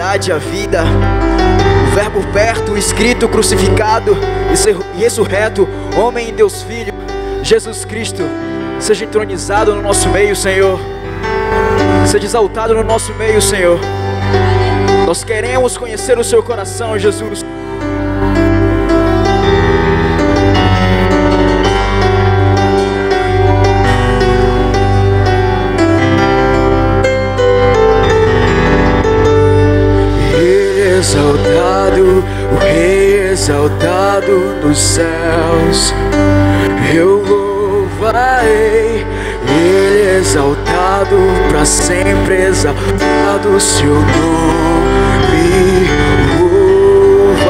verdade e a vida. O verbo perto, escrito, crucificado e ressurreto, homem e Deus Filho, Jesus Cristo, seja entronizado no nosso meio, Senhor. Seja exaltado no nosso meio, Senhor. Nós queremos conhecer o seu coração, Jesus. Exaltado, o Rei exaltado nos céus, eu louvarei. Ele exaltado para sempre, exaltado o seu nome, louvarei.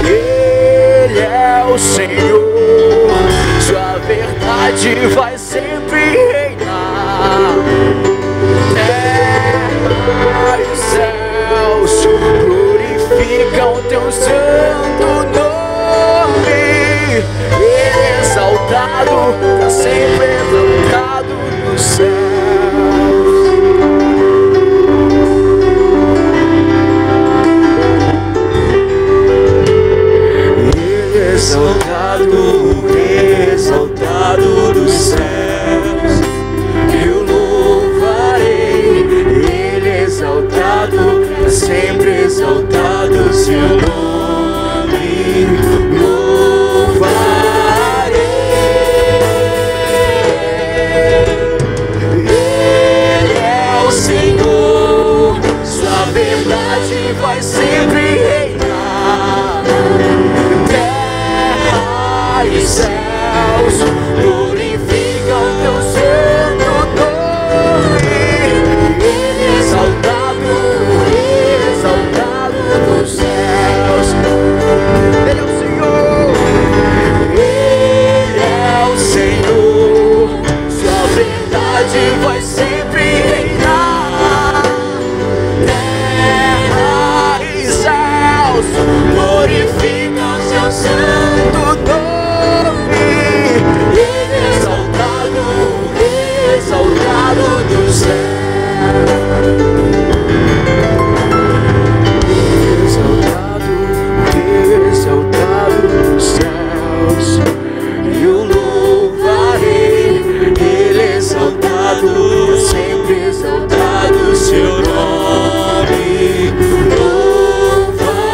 Ele é o Senhor, sua verdade vai sempre reinar. Terra e céus glorificam teu santo nome. Ele exaltado, para sempre exaltado nos céus. Ele exaltado, exaltado nos céus. Sempre exaltado seu nome, louvarei. Ele é o Senhor, sua verdade vai sempre reinar. Terra e céus glorificam teu santo nome. Ele é exaltado nos céus. Ele é o Senhor, Ele é o Senhor, sua verdade vai sempre reinar. Terra e céus glorificam seu santo nome. Ele é exaltado, exaltado dos céus. Sempre exaltado seu nome, louvarei.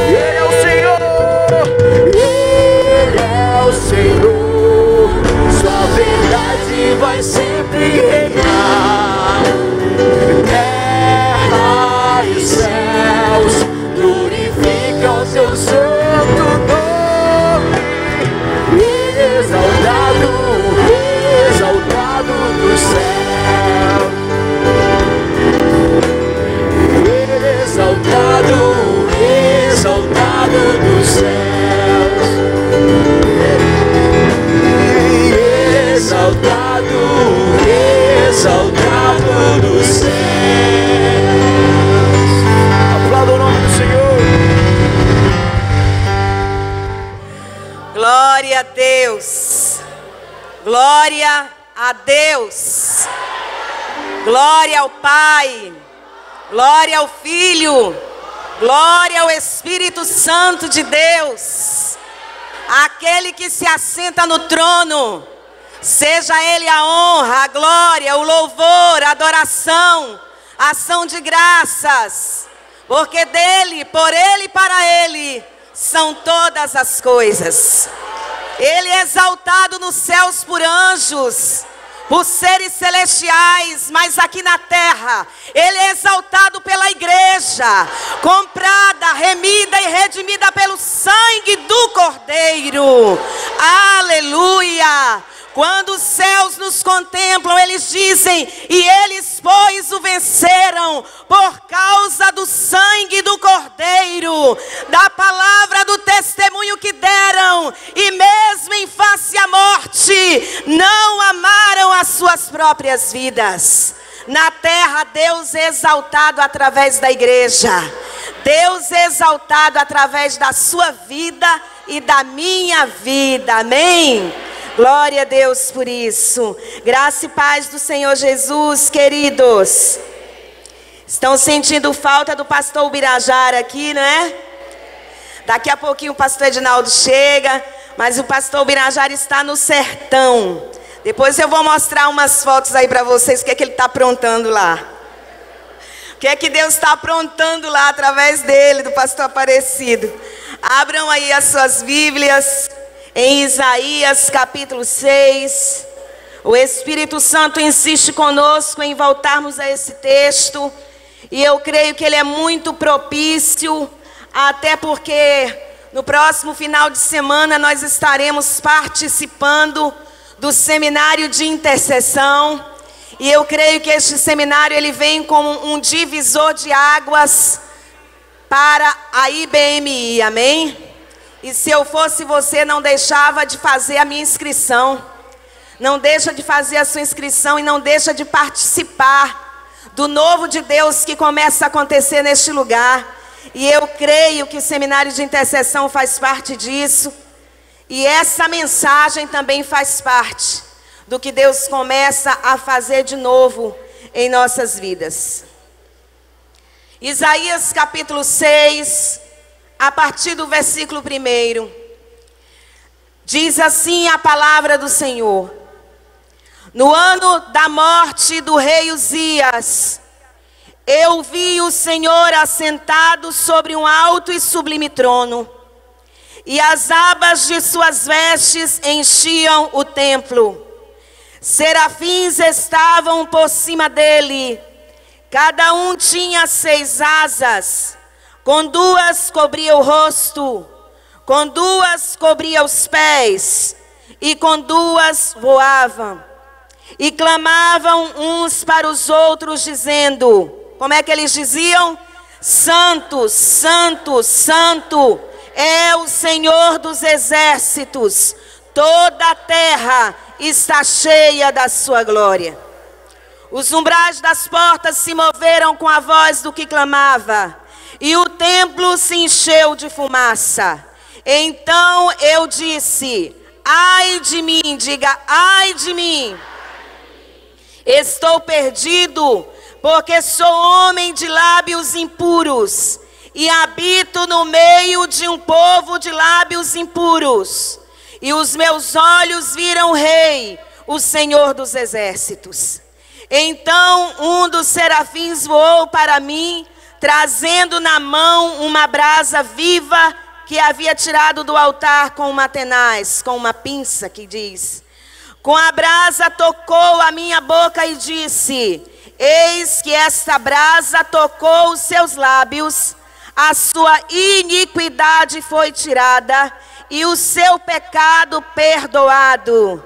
Ele é o Senhor, Ele é o Senhor, sua verdade vai sempre reinar. Terra e céus glorificam seu santo nome. Ele é exaltado dos céus. Ele é exaltado, exaltado dos céus. Ele é exaltado, exaltado dos céus. Aplauda o nome do Senhor. Glória a Deus. Glória a Deus, glória ao Pai, glória ao Filho, glória ao Espírito Santo de Deus, aquele que se assenta no trono, seja Ele a honra, a glória, o louvor, a adoração, a ação de graças, porque dele, por Ele e para Ele são todas as coisas. Ele é exaltado nos céus por anjos, por seres celestiais, mas aqui na terra, Ele é exaltado pela igreja, comprada, remida e redimida pelo sangue do Cordeiro. Aleluia! Quando os céus nos contemplam, eles dizem: e eles, pois, o venceram por causa do sangue do Cordeiro, da palavra do testemunho que deram, e mesmo em face à morte, não amaram as suas próprias vidas. Na terra, Deus é exaltado através da igreja. Deus é exaltado através da sua vida e da minha vida. Amém? Glória a Deus por isso. Graça e paz do Senhor Jesus, queridos. Estão sentindo falta do pastor Ubirajara aqui, né? Daqui a pouquinho o pastor Edinaldo chega, mas o pastor Ubirajara está no sertão. Depois eu vou mostrar umas fotos aí para vocês, o que é que ele está aprontando lá. O que é que Deus está aprontando lá através dele, do pastor Aparecido. Abram aí as suas Bíblias em Isaías capítulo 6. O Espírito Santo insiste conosco em voltarmos a esse texto. E eu creio que ele é muito propício, até porque no próximo final de semana nós estaremos participando do seminário de intercessão. E eu creio que este seminário ele vem como um divisor de águas para a IBMI, amém? E se eu fosse você, não deixava de fazer a minha inscrição. Não deixa de fazer a sua inscrição e não deixa de participar do novo de Deus que começa a acontecer neste lugar. E eu creio que o seminário de intercessão faz parte disso. E essa mensagem também faz parte do que Deus começa a fazer de novo em nossas vidas. Isaías capítulo 6, a partir do versículo 1. Diz assim a palavra do Senhor: no ano da morte do rei Uzias, eu vi o Senhor assentado sobre um alto e sublime trono, e as abas de suas vestes enchiam o templo. Serafins estavam por cima dele, cada um tinha 6 asas, com 2 cobria o rosto, com 2 cobria os pés, e com 2 voavam. E clamavam uns para os outros, dizendo, como é que eles diziam? Santo, Santo, Santo é o Senhor dos exércitos, toda a terra está cheia da sua glória. Os umbrais das portas se moveram com a voz do que clamava, e o templo se encheu de fumaça. Então eu disse, ai de mim, diga, ai de mim. Estou perdido, porque sou homem de lábios impuros, e habito no meio de um povo de lábios impuros. E os meus olhos viram o Rei, o Senhor dos exércitos. Então um dos serafins voou para mim, trazendo na mão uma brasa viva que havia tirado do altar com uma tenaz, com uma pinça, que diz. Com a brasa tocou a minha boca e disse, eis que esta brasa tocou os seus lábios, a sua iniquidade foi tirada, e o seu pecado perdoado.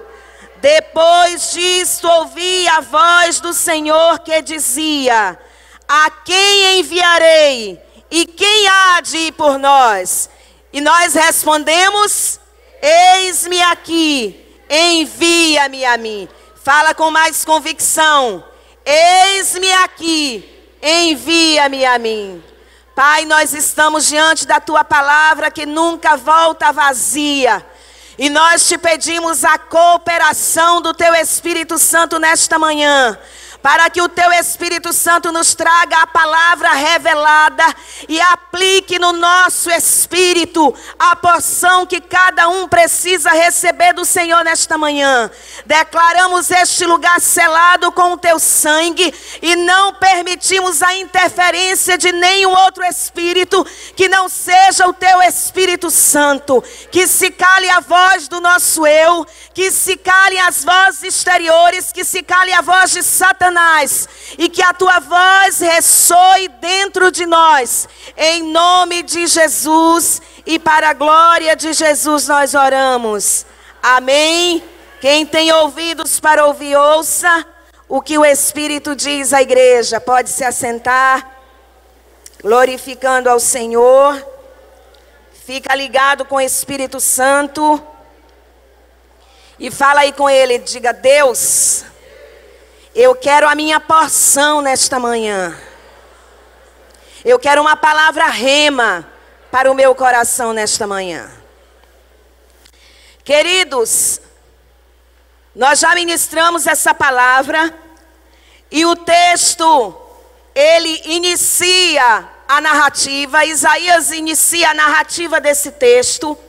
Depois disto ouvi a voz do Senhor que dizia, a quem enviarei? E quem há de ir por nós? E nós respondemos, eis-me aqui, envia-me a mim. Fala com mais convicção, eis-me aqui, envia-me a mim. Pai, nós estamos diante da Tua palavra que nunca volta vazia. E nós te pedimos a cooperação do Teu Espírito Santo nesta manhã, para que o Teu Espírito Santo nos traga a palavra revelada e aplique no nosso espírito a porção que cada um precisa receber do Senhor nesta manhã. Declaramos este lugar selado com o Teu sangue e não permitimos a interferência de nenhum outro espírito que não seja o Teu Espírito Santo. Que se cale a voz do nosso eu, que se calem as vozes exteriores, que se cale a voz de Satanás, e que a Tua voz ressoe dentro de nós, em nome de Jesus, e para a glória de Jesus nós oramos, amém. Quem tem ouvidos para ouvir, ouça o que o Espírito diz à igreja. Pode se assentar, glorificando ao Senhor. Fica ligado com o Espírito Santo e fala aí com ele, diga, Deus, eu quero a minha porção nesta manhã. Eu quero uma palavra rema para o meu coração nesta manhã. Queridos, Nós já ministramos essa palavra e o texto, ele inicia a narrativa. Isaías inicia a narrativa desse texto,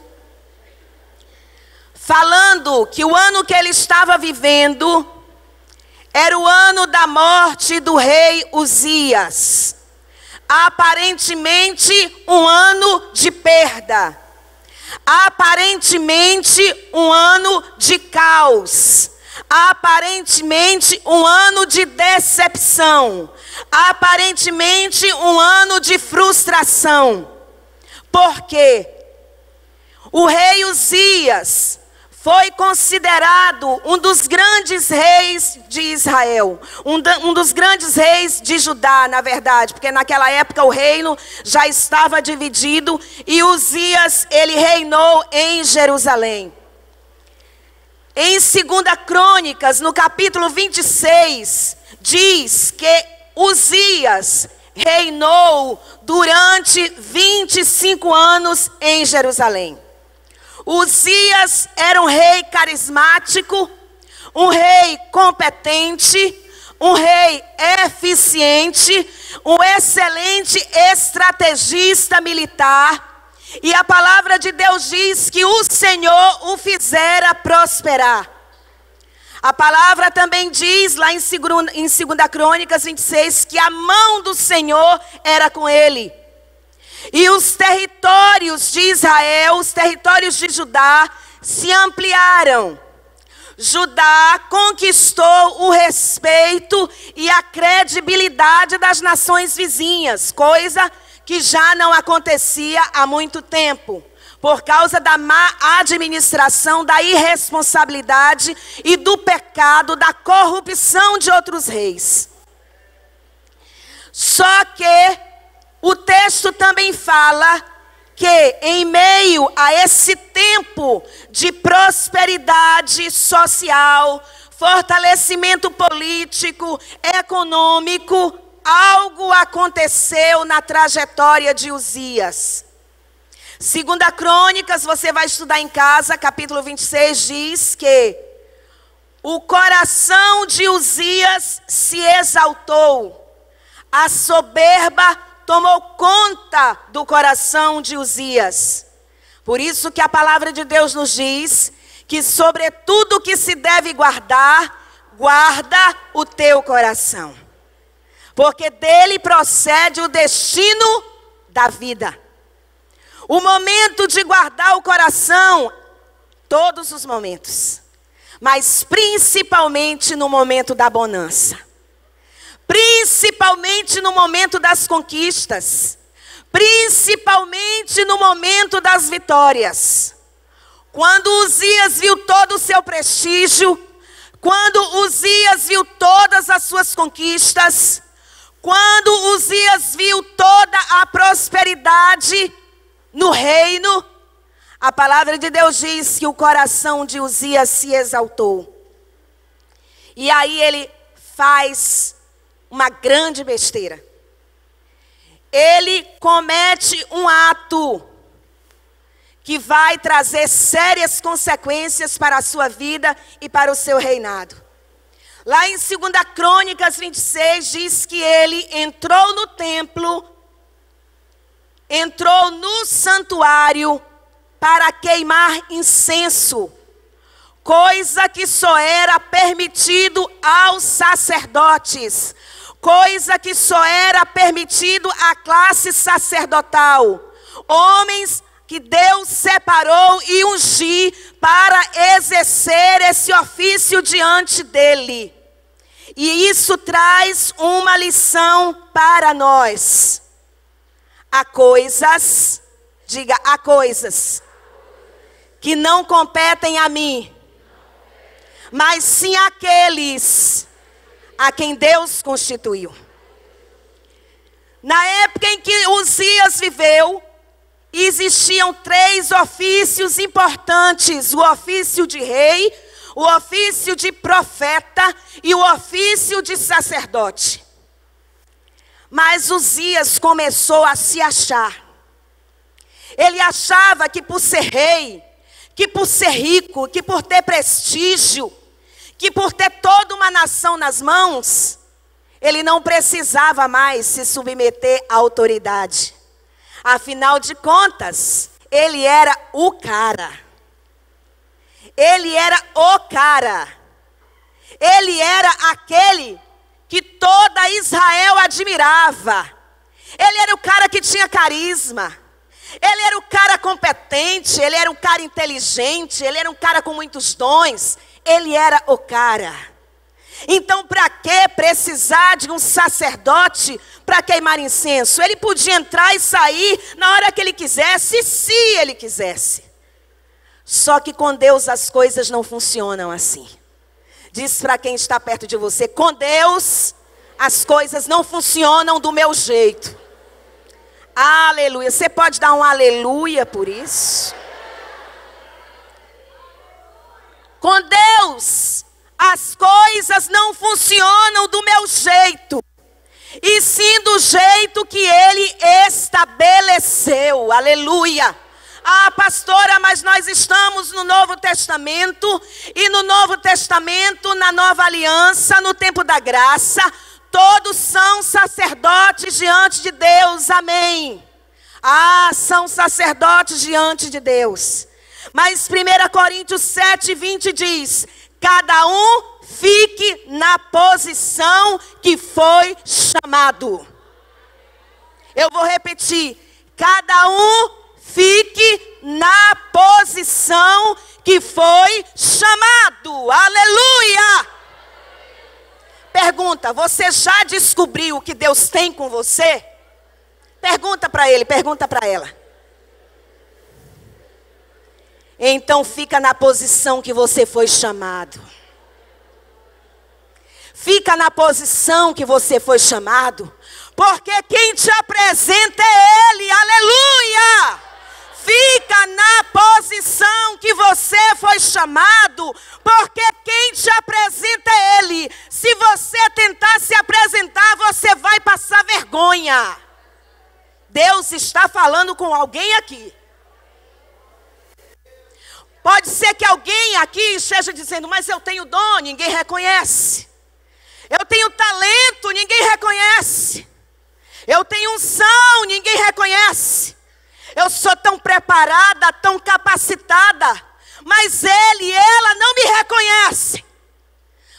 falando que o ano que ele estava vivendo era o ano da morte do rei Uzias. Aparentemente um ano de perda. Aparentemente um ano de caos. Aparentemente um ano de decepção. Aparentemente um ano de frustração. Por quê? O rei Uzias foi considerado um dos grandes reis de Israel. Um dos grandes reis de Judá, na verdade. Porque naquela época o reino já estava dividido. E Uzias, ele reinou em Jerusalém. Em 2 Crônicas, no capítulo 26, diz que Uzias reinou durante 25 anos em Jerusalém. Uzias era um rei carismático, um rei competente, um rei eficiente, um excelente estrategista militar. E a palavra de Deus diz que o Senhor o fizera prosperar. A palavra também diz lá em 2 Crônicas 26 que a mão do Senhor era com ele. E os territórios de Israel, os territórios de Judá se ampliaram. Judá conquistou o respeito e a credibilidade das nações vizinhas, coisa que já não acontecia há muito tempo, por causa da má administração, da irresponsabilidade e do pecado, da corrupção de outros reis. Só que o texto também fala que em meio a esse tempo de prosperidade social, fortalecimento político, econômico, algo aconteceu na trajetória de Uzias. 2 Crônicas, você vai estudar em casa, capítulo 26, diz que o coração de Uzias se exaltou, a soberba tomou conta do coração de Uzias. Por isso que a palavra de Deus nos diz que sobre tudo que se deve guardar, guarda o teu coração. Porque dele procede o destino da vida. O momento de guardar o coração, todos os momentos. Mas principalmente no momento da bonança. Principalmente no momento das conquistas. Principalmente no momento das vitórias. Quando Uzias viu todo o seu prestígio, quando Uzias viu todas as suas conquistas, quando Uzias viu toda a prosperidade no reino, a palavra de Deus diz que o coração de Uzias se exaltou. E aí ele faz uma grande besteira. Ele comete um ato que vai trazer sérias consequências para a sua vida e para o seu reinado. Lá em 2 Crônicas 26 diz que ele entrou no templo, entrou no santuário para queimar incenso, coisa que só era permitido aos sacerdotes, coisa que só era permitido à classe sacerdotal, homens que Deus separou e ungiu para exercer esse ofício diante dele. E isso traz uma lição para nós. Há coisas, diga, há coisas que não competem a mim, mas sim àqueles a quem Deus constituiu. Na época em que Uzias viveu, existiam 3 ofícios importantes: o ofício de rei, o ofício de profeta e o ofício de sacerdote. Mas Uzias começou a se achar. Ele achava que por ser rei, que por ser rico, que por ter prestígio, que por ter toda uma nação nas mãos, ele não precisava mais se submeter à autoridade. Afinal de contas, ele era o cara. Ele era o cara. Ele era aquele que toda Israel admirava. Ele era o cara que tinha carisma. Ele era o cara competente. Ele era um cara inteligente. Ele era um cara com muitos dons. Ele era o cara. Então, para que precisar de um sacerdote para queimar incenso? Ele podia entrar e sair na hora que ele quisesse, se ele quisesse. Só que com Deus as coisas não funcionam assim. Diz para quem está perto de você: com Deus as coisas não funcionam do meu jeito. Aleluia. Você pode dar um aleluia por isso? Com Deus as coisas não funcionam do meu jeito, e sim do jeito que Ele estabeleceu. Aleluia. Ah, pastora, mas nós estamos no Novo Testamento, e no Novo Testamento, na Nova Aliança, no tempo da graça, todos são sacerdotes diante de Deus. Amém. Ah, são sacerdotes diante de Deus. Mas 1 Coríntios 7:20 diz: cada um fique na posição que foi chamado. Eu vou repetir: cada um fique na posição que foi chamado. Aleluia! Pergunta: você já descobriu o que Deus tem com você? Pergunta para ele, pergunta para ela. Então fica na posição que você foi chamado. Fica na posição que você foi chamado, porque quem te apresenta é Ele. Aleluia! Fica na posição que você foi chamado, porque quem te apresenta é Ele. Se você tentar se apresentar, você vai passar vergonha. Deus está falando com alguém aqui. Pode ser que alguém aqui esteja dizendo: mas eu tenho dom, ninguém reconhece. Eu tenho talento, ninguém reconhece. Eu tenho unção, ninguém reconhece. Eu sou tão preparada, tão capacitada, mas ele e ela não me reconhecem.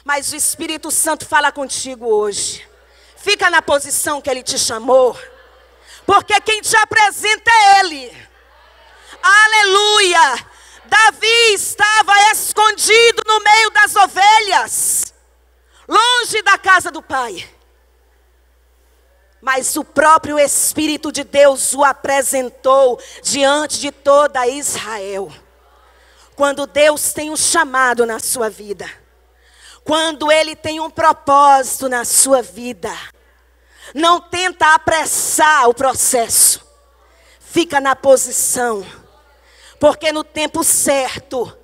Mas o Espírito Santo fala contigo hoje. Fica na posição que Ele te chamou, porque quem te apresenta é Ele. Aleluia! Davi estava escondido no meio das ovelhas, longe da casa do pai. Mas o próprio Espírito de Deus o apresentou diante de toda Israel. Quando Deus tem um chamado na sua vida, quando Ele tem um propósito na sua vida, não tenta apressar o processo. Fica na posição, porque no tempo certo,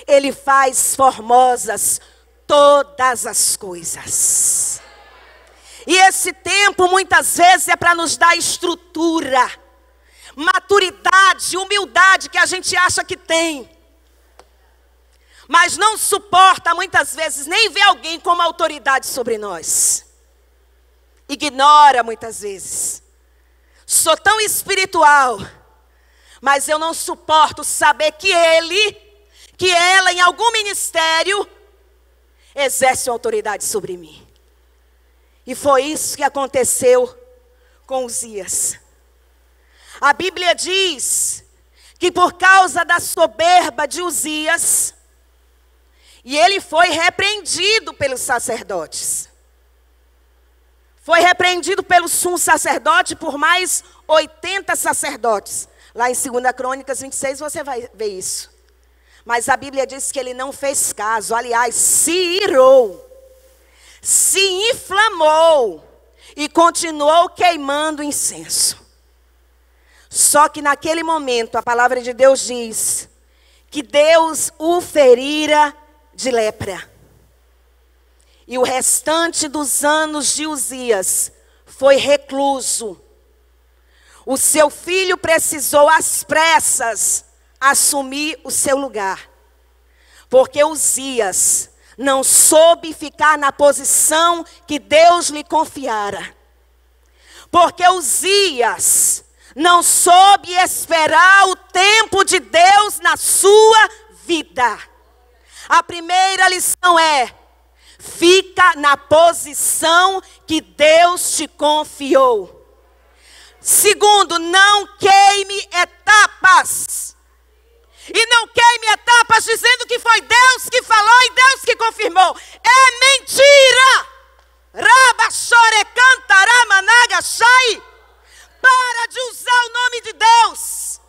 Ele faz formosas todas as coisas. E esse tempo muitas vezes é para nos dar estrutura, maturidade, humildade que a gente acha que tem. Mas não suporta muitas vezes nem ver alguém como autoridade sobre nós. Ignora muitas vezes. Sou tão espiritual, mas eu não suporto saber que ele, que ela em algum ministério exerce uma autoridade sobre mim. E foi isso que aconteceu com Uzias. A Bíblia diz que por causa da soberba de Uzias, e ele foi repreendido pelos sacerdotes. Foi repreendido pelo sumo sacerdote por mais 80 sacerdotes. Lá em 2 Crônicas 26 você vai ver isso. Mas a Bíblia diz que ele não fez caso. Aliás, se irou, se inflamou e continuou queimando incenso. Só que naquele momento a palavra de Deus diz que Deus o ferira de lepra. E o restante dos anos de Uzias foi recluso. O seu filho precisou às pressas assumir o seu lugar. Porque Uzias não soube ficar na posição que Deus lhe confiara. Porque Uzias não soube esperar o tempo de Deus na sua vida. A primeira lição é: fica na posição que Deus te confiou. Segundo, não queime etapas. E não queime etapas dizendo que foi Deus que falou e Deus que confirmou. É mentira! Para de usar o nome de Deus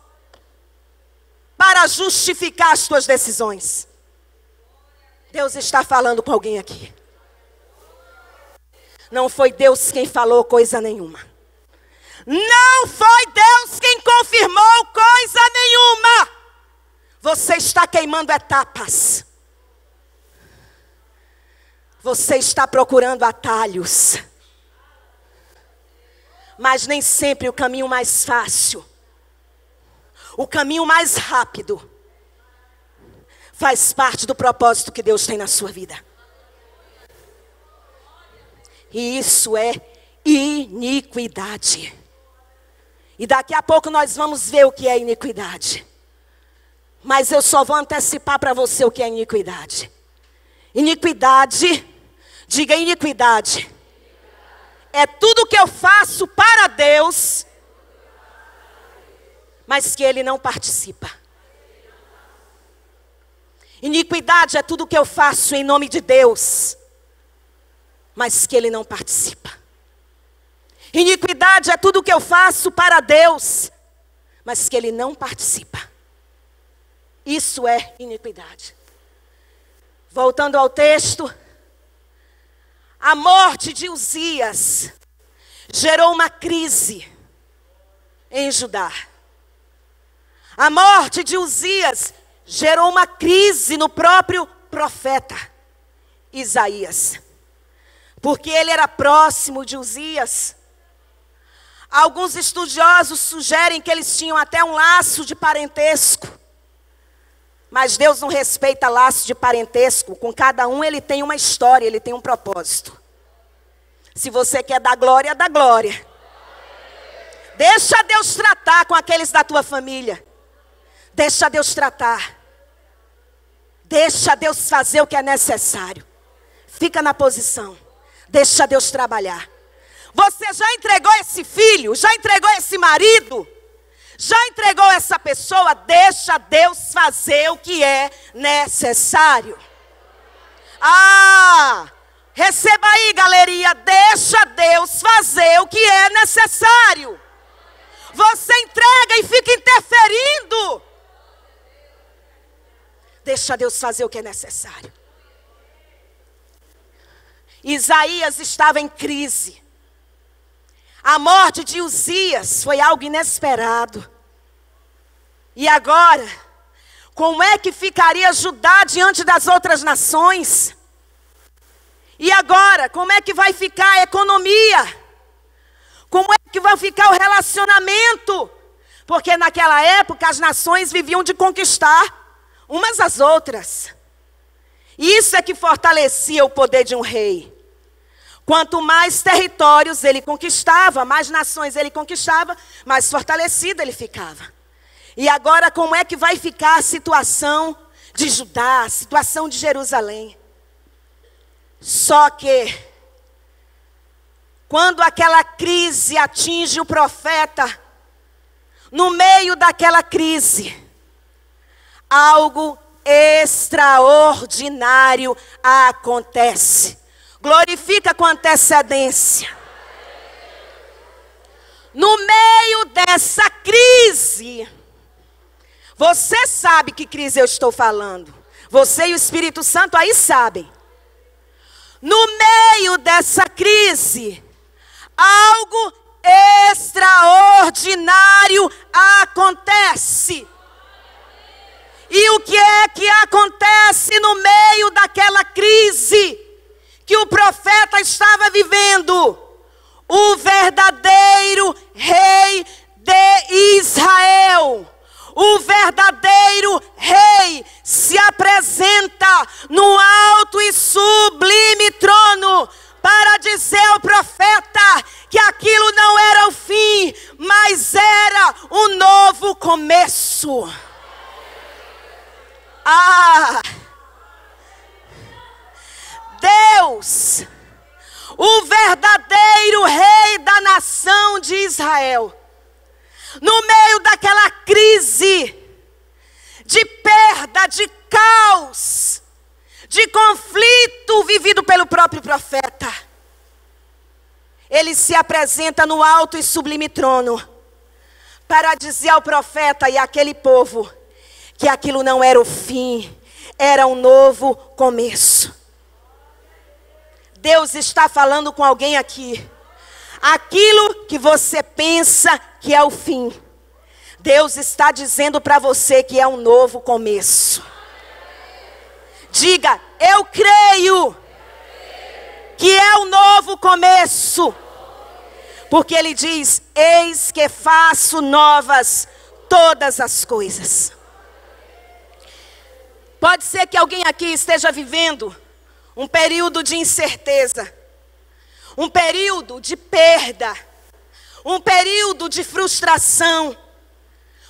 para justificar as tuas decisões. Deus está falando com alguém aqui. Não foi Deus quem falou coisa nenhuma. Não foi Deus quem confirmou coisa nenhuma. Você está queimando etapas. Você está procurando atalhos. Mas nem sempre o caminho mais fácil, o caminho mais rápido, faz parte do propósito que Deus tem na sua vida. E isso é iniquidade. E daqui a pouco nós vamos ver o que é iniquidade. Mas eu só vou antecipar para você o que é iniquidade. Iniquidade, diga iniquidade. É tudo que eu faço para Deus, mas que Ele não participa. Iniquidade é tudo que eu faço em nome de Deus, mas que Ele não participa. Iniquidade é tudo que eu faço para Deus, mas que Ele não participa. Isso é iniquidade. Voltando ao texto, a morte de Uzias gerou uma crise em Judá. A morte de Uzias gerou uma crise no próprio profeta Isaías, porque ele era próximo de Uzias. Alguns estudiosos sugerem que eles tinham até um laço de parentesco. Mas Deus não respeita laço de parentesco. Com cada um ele tem uma história, ele tem um propósito. Se você quer dar glória, dá glória. Deixa Deus tratar com aqueles da tua família. Deixa Deus tratar. Deixa Deus fazer o que é necessário. Fica na posição. Deixa Deus trabalhar. Você já entregou esse filho? Já entregou esse marido? Já entregou essa pessoa? Deixa Deus fazer o que é necessário. Receba aí, galeria. Deixa Deus fazer o que é necessário. Você entrega e fica interferindo. Deixa Deus fazer o que é necessário. Isaías estava em crise. A morte de Uzias foi algo inesperado. E agora, como é que ficaria Judá diante das outras nações? E agora, como é que vai ficar a economia? Como é que vai ficar o relacionamento? Porque naquela época as nações viviam de conquistar umas às outras. Isso é que fortalecia o poder de um rei. Quanto mais territórios ele conquistava, mais nações ele conquistava, mais fortalecido ele ficava. E agora como é que vai ficar a situação de Judá, a situação de Jerusalém? Só que, quando aquela crise atinge o profeta, no meio daquela crise, algo extraordinário acontece. Glorifica com antecedência. No meio dessa crise, você sabe que crise eu estou falando. Você e o Espírito Santo aí sabem. No meio dessa crise, algo extraordinário acontece. E o que é que acontece no meio daquela crise que o profeta estava vivendo? O verdadeiro rei de Israel, o verdadeiro rei se apresenta no alto e sublime trono para dizer ao profeta que aquilo não era o fim, mas era um novo começo. Deus, o verdadeiro rei da nação de Israel, no meio daquela crise de perda, de caos, de conflito vivido pelo próprio profeta, ele se apresenta no alto e sublime trono para dizer ao profeta e àquele povo que aquilo não era o fim, era um novo começo. Deus está falando com alguém aqui. Aquilo que você pensa que é o fim, Deus está dizendo para você que é um novo começo. Diga, eu creio que é um novo começo. Porque ele diz, eis que faço novas todas as coisas. Pode ser que alguém aqui esteja vivendo um período de incerteza, um período de perda, um período de frustração.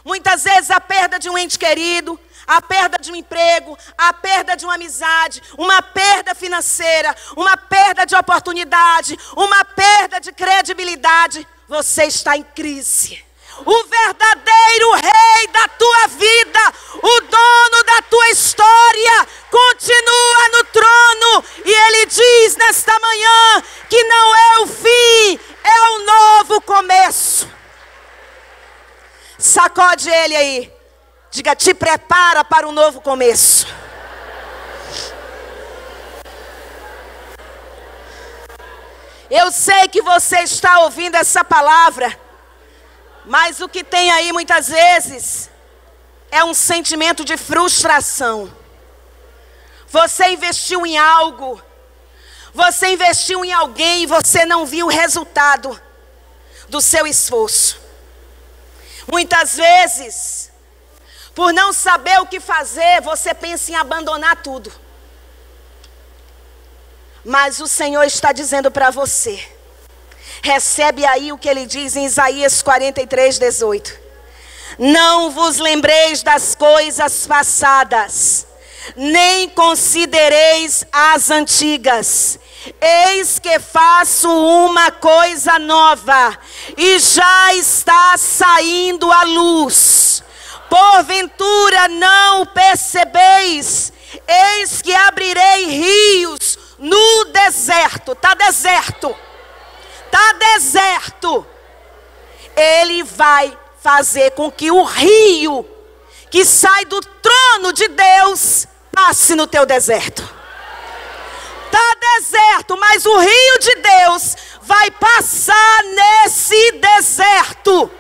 Muitas vezes a perda de um ente querido, a perda de um emprego, a perda de uma amizade, uma perda financeira, uma perda de oportunidade, uma perda de credibilidade. Você está em crise. O verdadeiro rei da tua vida, o dono da tua história, continua no trono. E ele diz nesta manhã que não é o fim, é um novo começo. Sacode ele aí. Diga, te prepara para um novo começo. Eu sei que você está ouvindo essa palavra, mas o que tem aí muitas vezes é um sentimento de frustração. Você investiu em algo, você investiu em alguém e você não viu o resultado do seu esforço. Muitas vezes, por não saber o que fazer, você pensa em abandonar tudo. Mas o Senhor está dizendo para você, recebe aí o que ele diz em Isaías 43:18. Não vos lembreis das coisas passadas, nem considereis as antigas. Eis que faço uma coisa nova, e já está saindo à luz. Porventura não percebeis? Eis que abrirei rios no deserto. Está deserto. Está deserto. Ele vai fazer com que o rio que sai do trono de Deus passe no teu deserto. Está deserto, mas o rio de Deus vai passar nesse deserto.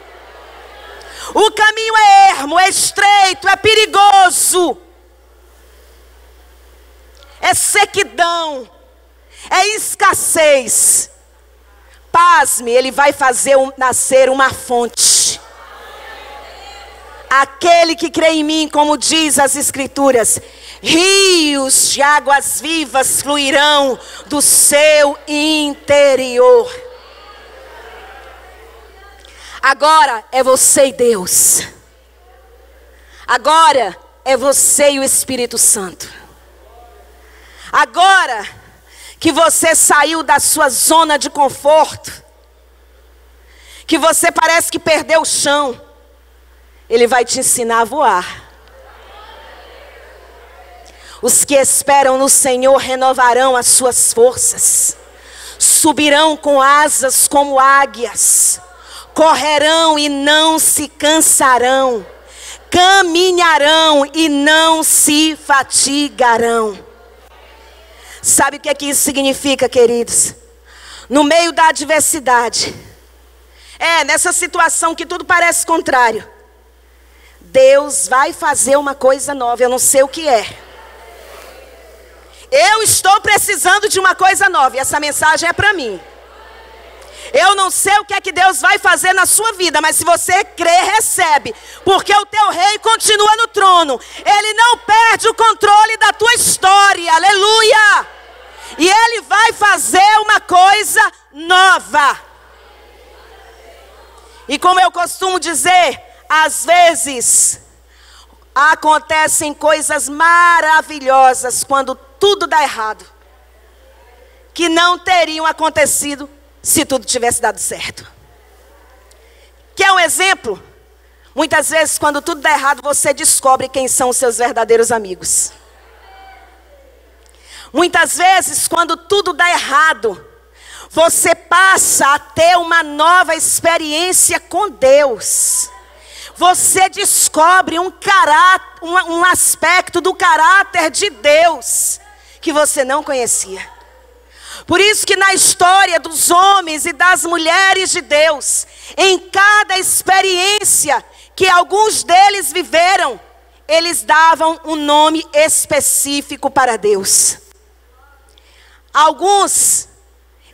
O caminho é ermo, é estreito, é perigoso. É sequidão, é escassez. Pasme, ele vai fazer nascer uma fonte. Aquele que crê em mim, como diz as Escrituras, rios de águas vivas fluirão do seu interior. Agora é você e Deus. Agora é você e o Espírito Santo. Agora que você saiu da sua zona de conforto, que você parece que perdeu o chão, Ele vai te ensinar a voar. Os que esperam no Senhor renovarão as suas forças, subirão com asas como águias, correrão e não se cansarão, caminharão e não se fatigarão. Sabe o que é que isso significa, queridos? No meio da adversidade, nessa situação que tudo parece contrário, Deus vai fazer uma coisa nova. Eu não sei o que é. Eu estou precisando de uma coisa nova, e essa mensagem é para mim. Eu não sei o que é que Deus vai fazer na sua vida, mas se você crer, recebe. Porque o teu rei continua no trono. Ele não perde o controle da tua história. Aleluia! E ele vai fazer uma coisa nova. E como eu costumo dizer, às vezes acontecem coisas maravilhosas quando tudo dá errado, que não teriam acontecido se tudo tivesse dado certo. Quer um exemplo? Muitas vezes quando tudo dá errado, você descobre quem são os seus verdadeiros amigos. Muitas vezes quando tudo dá errado, você passa a ter uma nova experiência com Deus. Você descobre um aspecto do caráter de Deus que você não conhecia. Por isso que na história dos homens e das mulheres de Deus, em cada experiência que alguns deles viveram, eles davam um nome específico para Deus. Alguns,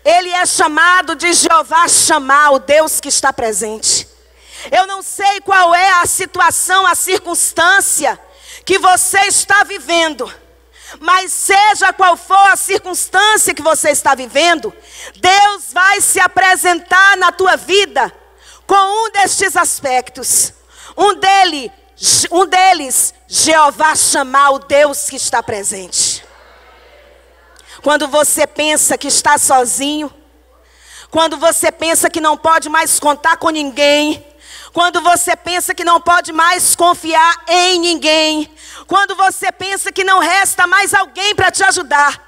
ele é chamado de Jeová Shammah, o Deus que está presente. Eu não sei qual é a situação, a circunstância que você está vivendo. Mas seja qual for a circunstância que você está vivendo, Deus vai se apresentar na tua vida com um destes aspectos. Um deles, Jeová Shammah, o Deus que está presente. Quando você pensa que está sozinho, quando você pensa que não pode mais contar com ninguém, quando você pensa que não pode mais confiar em ninguém, quando você pensa que não resta mais alguém para te ajudar,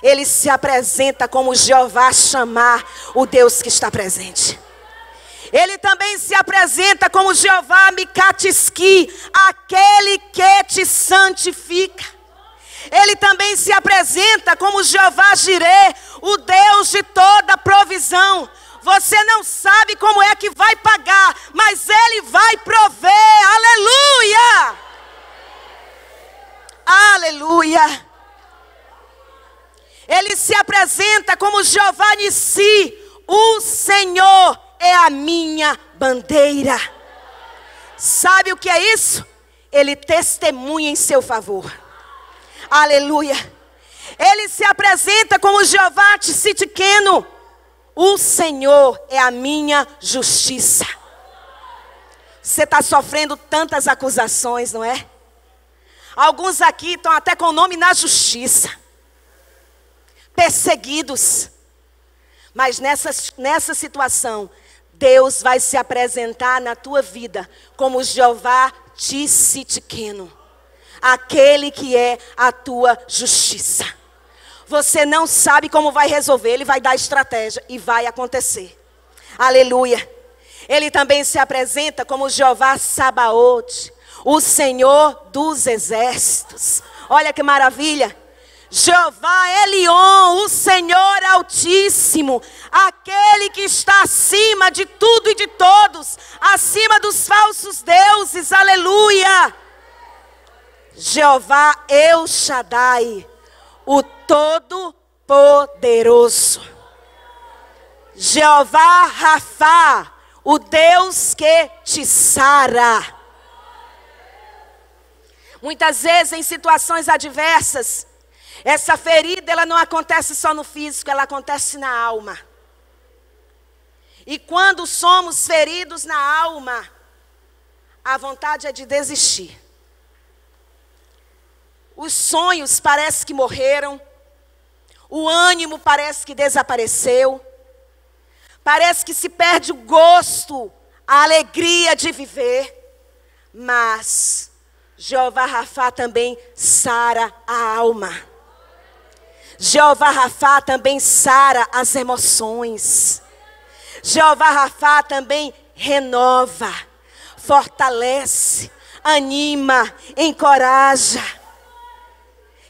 ele se apresenta como Jeová Shammah, o Deus que está presente. Ele também se apresenta como Jeová Mikatsky, aquele que te santifica. Ele também se apresenta como Jeová Jireh, o Deus de toda provisão. Você não sabe como é que vai pagar, mas Ele vai prover. Aleluia! Aleluia! Ele se apresenta como Jeová Nissi, o Senhor é a minha bandeira. Sabe o que é isso? Ele testemunha em seu favor. Aleluia! Ele se apresenta como Jeová Tsidkenu, o Senhor é a minha justiça. Você está sofrendo tantas acusações, não é? Alguns aqui estão até com o nome na justiça, perseguidos. Mas nessa situação, Deus vai se apresentar na tua vida como Jeová Tsidkenu, aquele que é a tua justiça. Você não sabe como vai resolver, Ele vai dar estratégia e vai acontecer. Aleluia. Ele também se apresenta como Jeová Sabaoth, o Senhor dos exércitos. Olha que maravilha. Jeová Elion, o Senhor Altíssimo, aquele que está acima de tudo e de todos, acima dos falsos deuses. Aleluia. Jeová El Shaddai, o Todo-Poderoso. Jeová Rafá, o Deus que te sara. Muitas vezes em situações adversas, essa ferida ela não acontece só no físico, ela acontece na alma. E quando somos feridos na alma, a vontade é de desistir. Os sonhos parece que morreram. O ânimo parece que desapareceu. Parece que se perde o gosto, a alegria de viver. Mas Jeová Rafá também sara a alma. Jeová Rafá também sara as emoções. Jeová Rafá também renova, fortalece, anima, encoraja.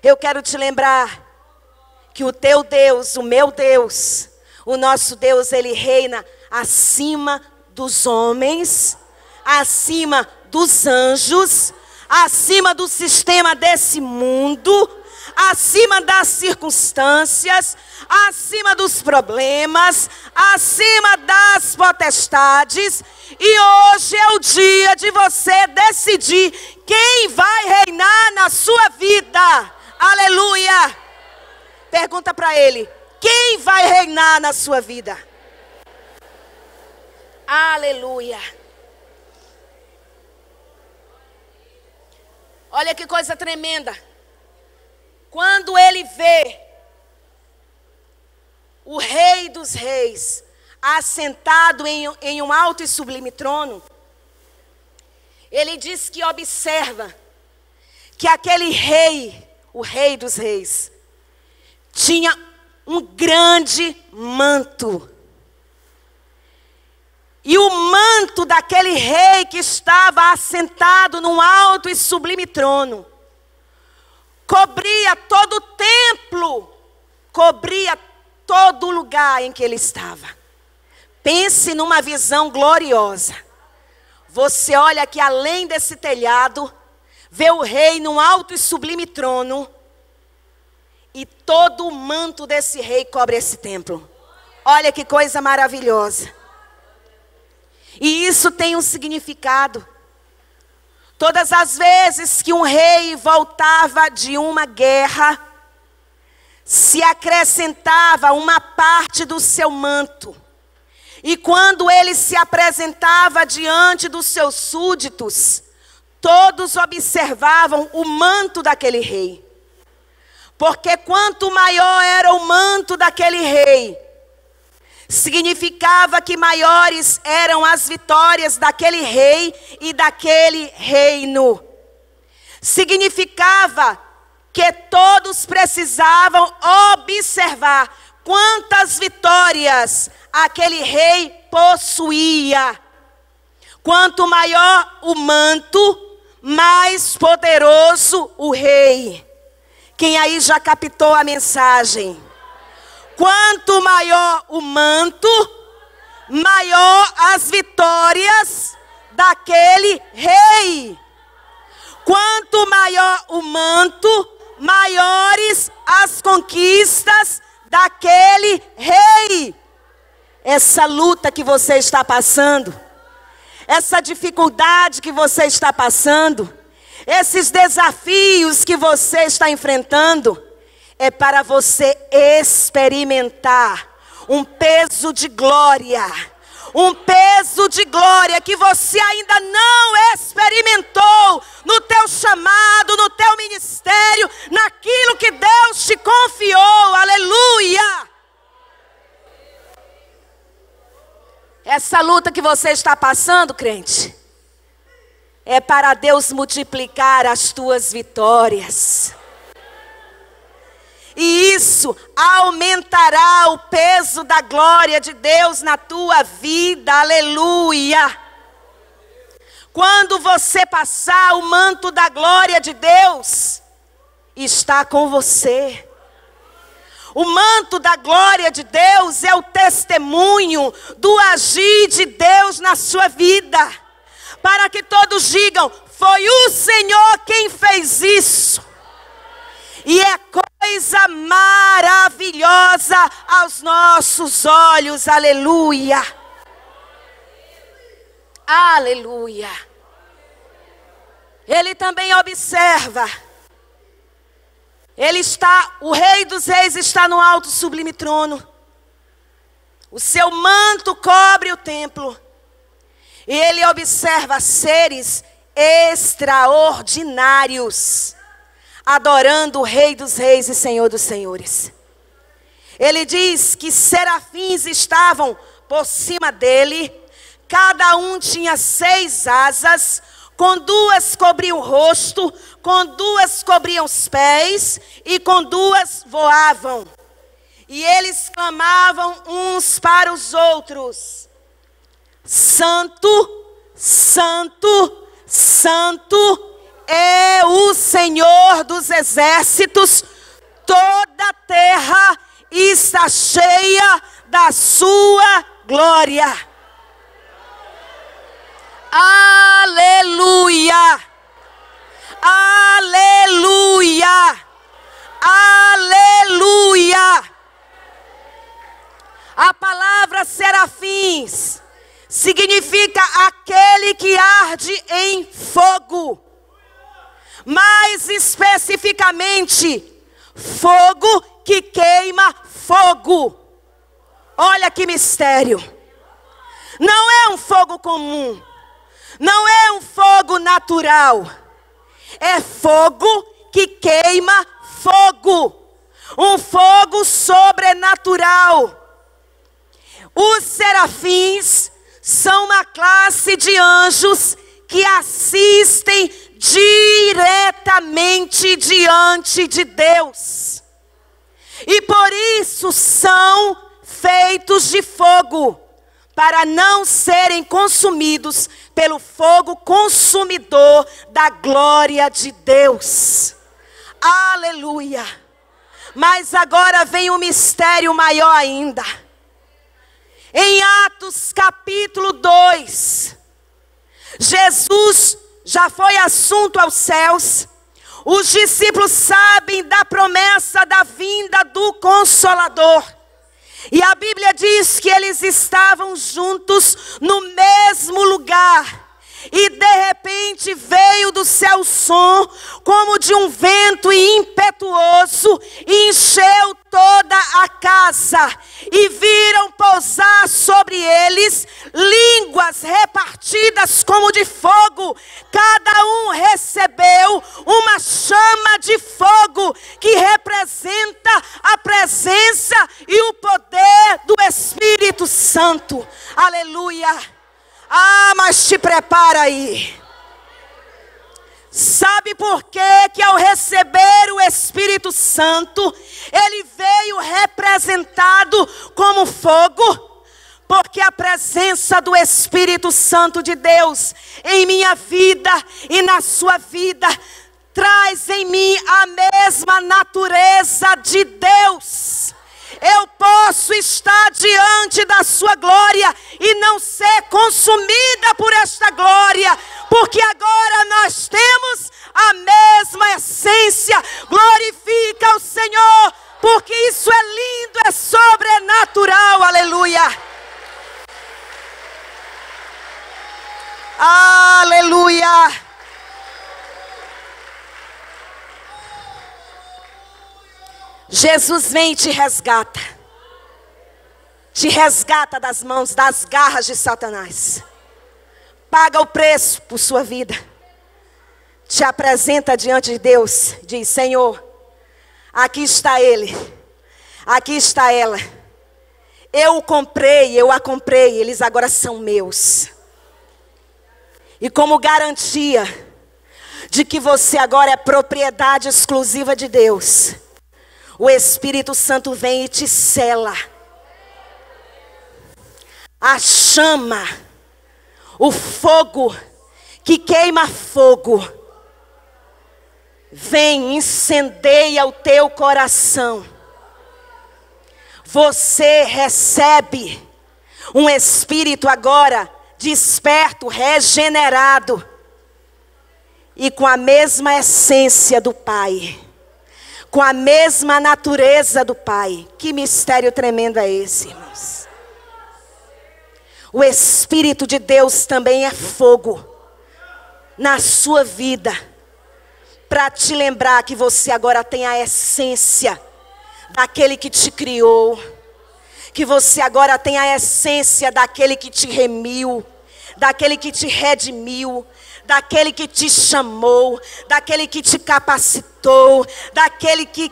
Eu quero te lembrar que o teu Deus, o meu Deus, o nosso Deus, Ele reina acima dos homens, acima dos anjos, acima do sistema desse mundo, acima das circunstâncias, acima dos problemas, acima das potestades. E hoje é o dia de você decidir quem vai reinar na sua vida. Aleluia! Pergunta para ele: quem vai reinar na sua vida? Aleluia! Olha que coisa tremenda. Quando ele vê o Rei dos Reis assentado em um alto e sublime trono, ele diz que observa que aquele rei, o Rei dos Reis, tinha um grande manto. E o manto daquele rei que estava assentado num alto e sublime trono cobria todo o templo, cobria todo o lugar em que ele estava. Pense numa visão gloriosa. Você olha que além desse telhado, vê o rei num alto e sublime trono, e todo o manto desse rei cobre esse templo. Olha que coisa maravilhosa. E isso tem um significado. Todas as vezes que um rei voltava de uma guerra, se acrescentava uma parte do seu manto. E quando ele se apresentava diante dos seus súditos, todos observavam o manto daquele rei. Porque quanto maior era o manto daquele rei, significava que maiores eram as vitórias daquele rei e daquele reino. Significava que todos precisavam observar quantas vitórias aquele rei possuía. Quanto maior o manto, mais poderoso o rei. Quem aí já captou a mensagem? Quanto maior o manto, maior as vitórias daquele rei. Quanto maior o manto, maiores as conquistas daquele rei. Essa luta que você está passando, essa dificuldade que você está passando, esses desafios que você está enfrentando, é para você experimentar um peso de glória. Um peso de glória que você ainda não experimentou no teu chamado, no teu ministério, naquilo que Deus te confiou. Aleluia! Essa luta que você está passando, crente, é para Deus multiplicar as tuas vitórias. E isso aumentará o peso da glória de Deus na tua vida. Aleluia! Quando você passar, o manto da glória de Deus está com você. O manto da glória de Deus é o testemunho do agir de Deus na sua vida. Para que todos digam: foi o Senhor quem fez isso. E é coisa maravilhosa aos nossos olhos. Aleluia. Aleluia. Ele também observa. O Rei dos Reis está no alto sublime trono. O seu manto cobre o templo. E ele observa seres extraordinários, adorando o Rei dos Reis e Senhor dos Senhores. Ele diz que serafins estavam por cima dele. Cada um tinha 6 asas. Com 2 cobriam o rosto, com 2 cobriam os pés e com 2 voavam. E eles clamavam uns para os outros: Santo, Santo, Santo é o Senhor dos exércitos. Toda a terra está cheia da sua glória. Aleluia! Aleluia! Aleluia! A palavra serafins significa aquele que arde em fogo. Mais especificamente, fogo que queima fogo. Olha que mistério. Não é um fogo comum. Não é um fogo natural. É fogo que queima fogo. Um fogo sobrenatural. Os serafins são uma classe de anjos que assistem diretamente diante de Deus. E por isso são feitos de fogo, para não serem consumidos pelo fogo consumidor da glória de Deus. Aleluia! Mas agora vem um mistério maior ainda. Em Atos capítulo 2, Jesus já foi assunto aos céus. Os discípulos sabem da promessa da vinda do Consolador. E a Bíblia diz que eles estavam juntos no mesmo lugar. E de repente veio do céu o som como de um vento impetuoso e encheu toda a casa. E viram pousar sobre eles línguas repartidas como de fogo. Cada um recebeu uma chama de fogo que representa a presença e o poder do Espírito Santo. Aleluia! Ah, mas te prepara aí. Sabe por quê que ao receber o Espírito Santo, ele veio representado como fogo? Porque a presença do Espírito Santo de Deus em minha vida e na sua vida traz em mim a mesma natureza de Deus. Eu posso estar diante da sua glória e não ser consumida por esta glória, porque agora nós temos a mesma essência. Glorifica o Senhor, porque isso é lindo, é sobrenatural. Aleluia! Aleluia! Jesus vem e te resgata das mãos, das garras de Satanás. Paga o preço por sua vida. Te apresenta diante de Deus. Diz: Senhor, aqui está ele, aqui está ela. Eu o comprei, eu a comprei, eles agora são meus. E como garantia de que você agora é propriedade exclusiva de Deus, o Espírito Santo vem e te sela. A chama, o fogo que queima fogo, vem, incendeia o teu coração. Você recebe um espírito agora desperto, regenerado e com a mesma essência do Pai. Com a mesma natureza do Pai. Que mistério tremendo é esse, irmãos? O Espírito de Deus também é fogo na sua vida, para te lembrar que você agora tem a essência daquele que te criou, que você agora tem a essência daquele que te remiu, daquele que te redimiu, daquele que te chamou, daquele que te capacitou, daquele que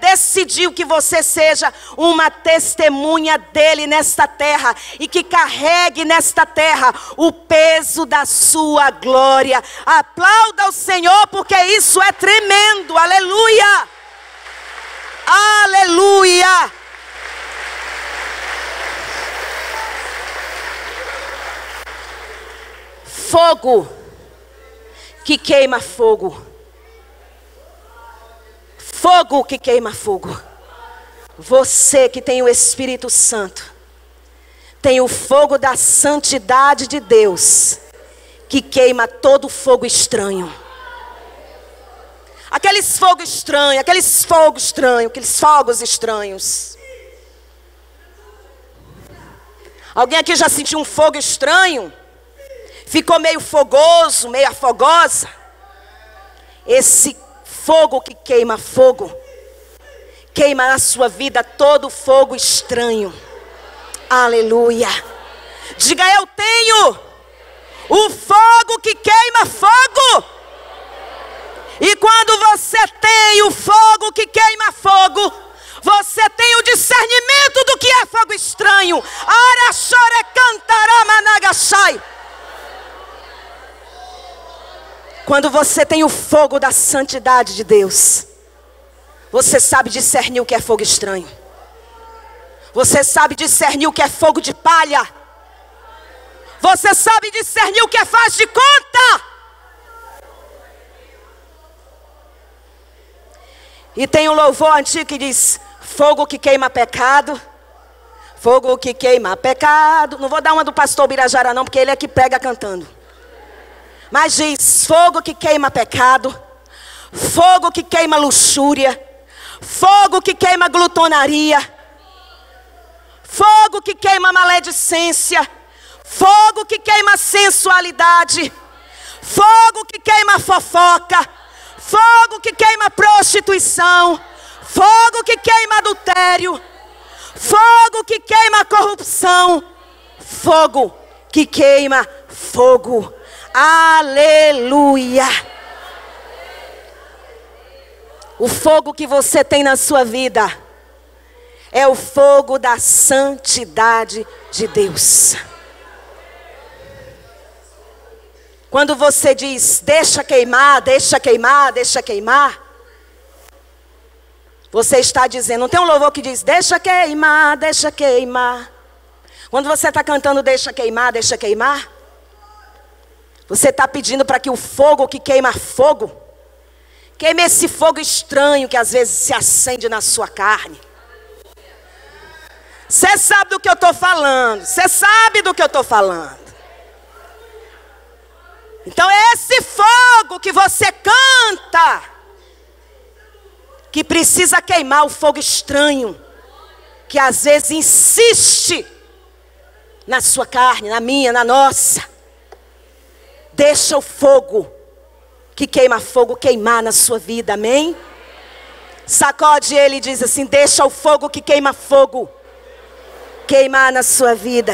decidiu que você seja uma testemunha dele nesta terra e que carregue nesta terra o peso da sua glória. Aplauda o Senhor, porque isso é tremendo. Aleluia! Aleluia! Fogo que queima fogo. Fogo que queima fogo. Você que tem o Espírito Santo, tem o fogo da santidade de Deus, que queima todo fogo estranho. Aqueles fogos estranhos, aqueles fogos estranhos. Alguém aqui já sentiu um fogo estranho? Ficou meio fogoso, meio afogosa? Esse fogo que queima fogo, queima na sua vida todo fogo estranho. Aleluia. Diga: eu tenho o fogo que queima fogo. E quando você tem o fogo que queima fogo, você tem o discernimento do que é fogo estranho. Arachore cantará managashai. Quando você tem o fogo da santidade de Deus, você sabe discernir o que é fogo estranho. Você sabe discernir o que é fogo de palha. Você sabe discernir o que é faz de conta. E tem um louvor antigo que diz: fogo que queima pecado. Fogo que queima pecado. Não vou dar uma do pastor Birajara não, porque ele é que prega cantando. Mas diz: fogo que queima pecado. Fogo que queima luxúria. Fogo que queima glutonaria. Fogo que queima maledicência. Fogo que queima sensualidade. Fogo que queima fofoca. Fogo que queima prostituição. Fogo que queima adultério. Fogo que queima corrupção. Fogo que queima fogo. Aleluia. O fogo que você tem na sua vida é o fogo da santidade de Deus. Quando você diz: deixa queimar, deixa queimar, deixa queimar, você está dizendo, não tem um louvor que diz: deixa queimar, deixa queimar. Quando você está cantando deixa queimar, você está pedindo para que o fogo que queima fogo, queime esse fogo estranho que às vezes se acende na sua carne. Você sabe do que eu estou falando, você sabe do que eu estou falando. Então é esse fogo que você canta que precisa queimar o fogo estranho, que às vezes insiste na sua carne, na minha, na nossa. Deixa o fogo que queima fogo queimar na sua vida, amém? Sacode ele e diz assim: deixa o fogo que queima fogo queimar na sua vida.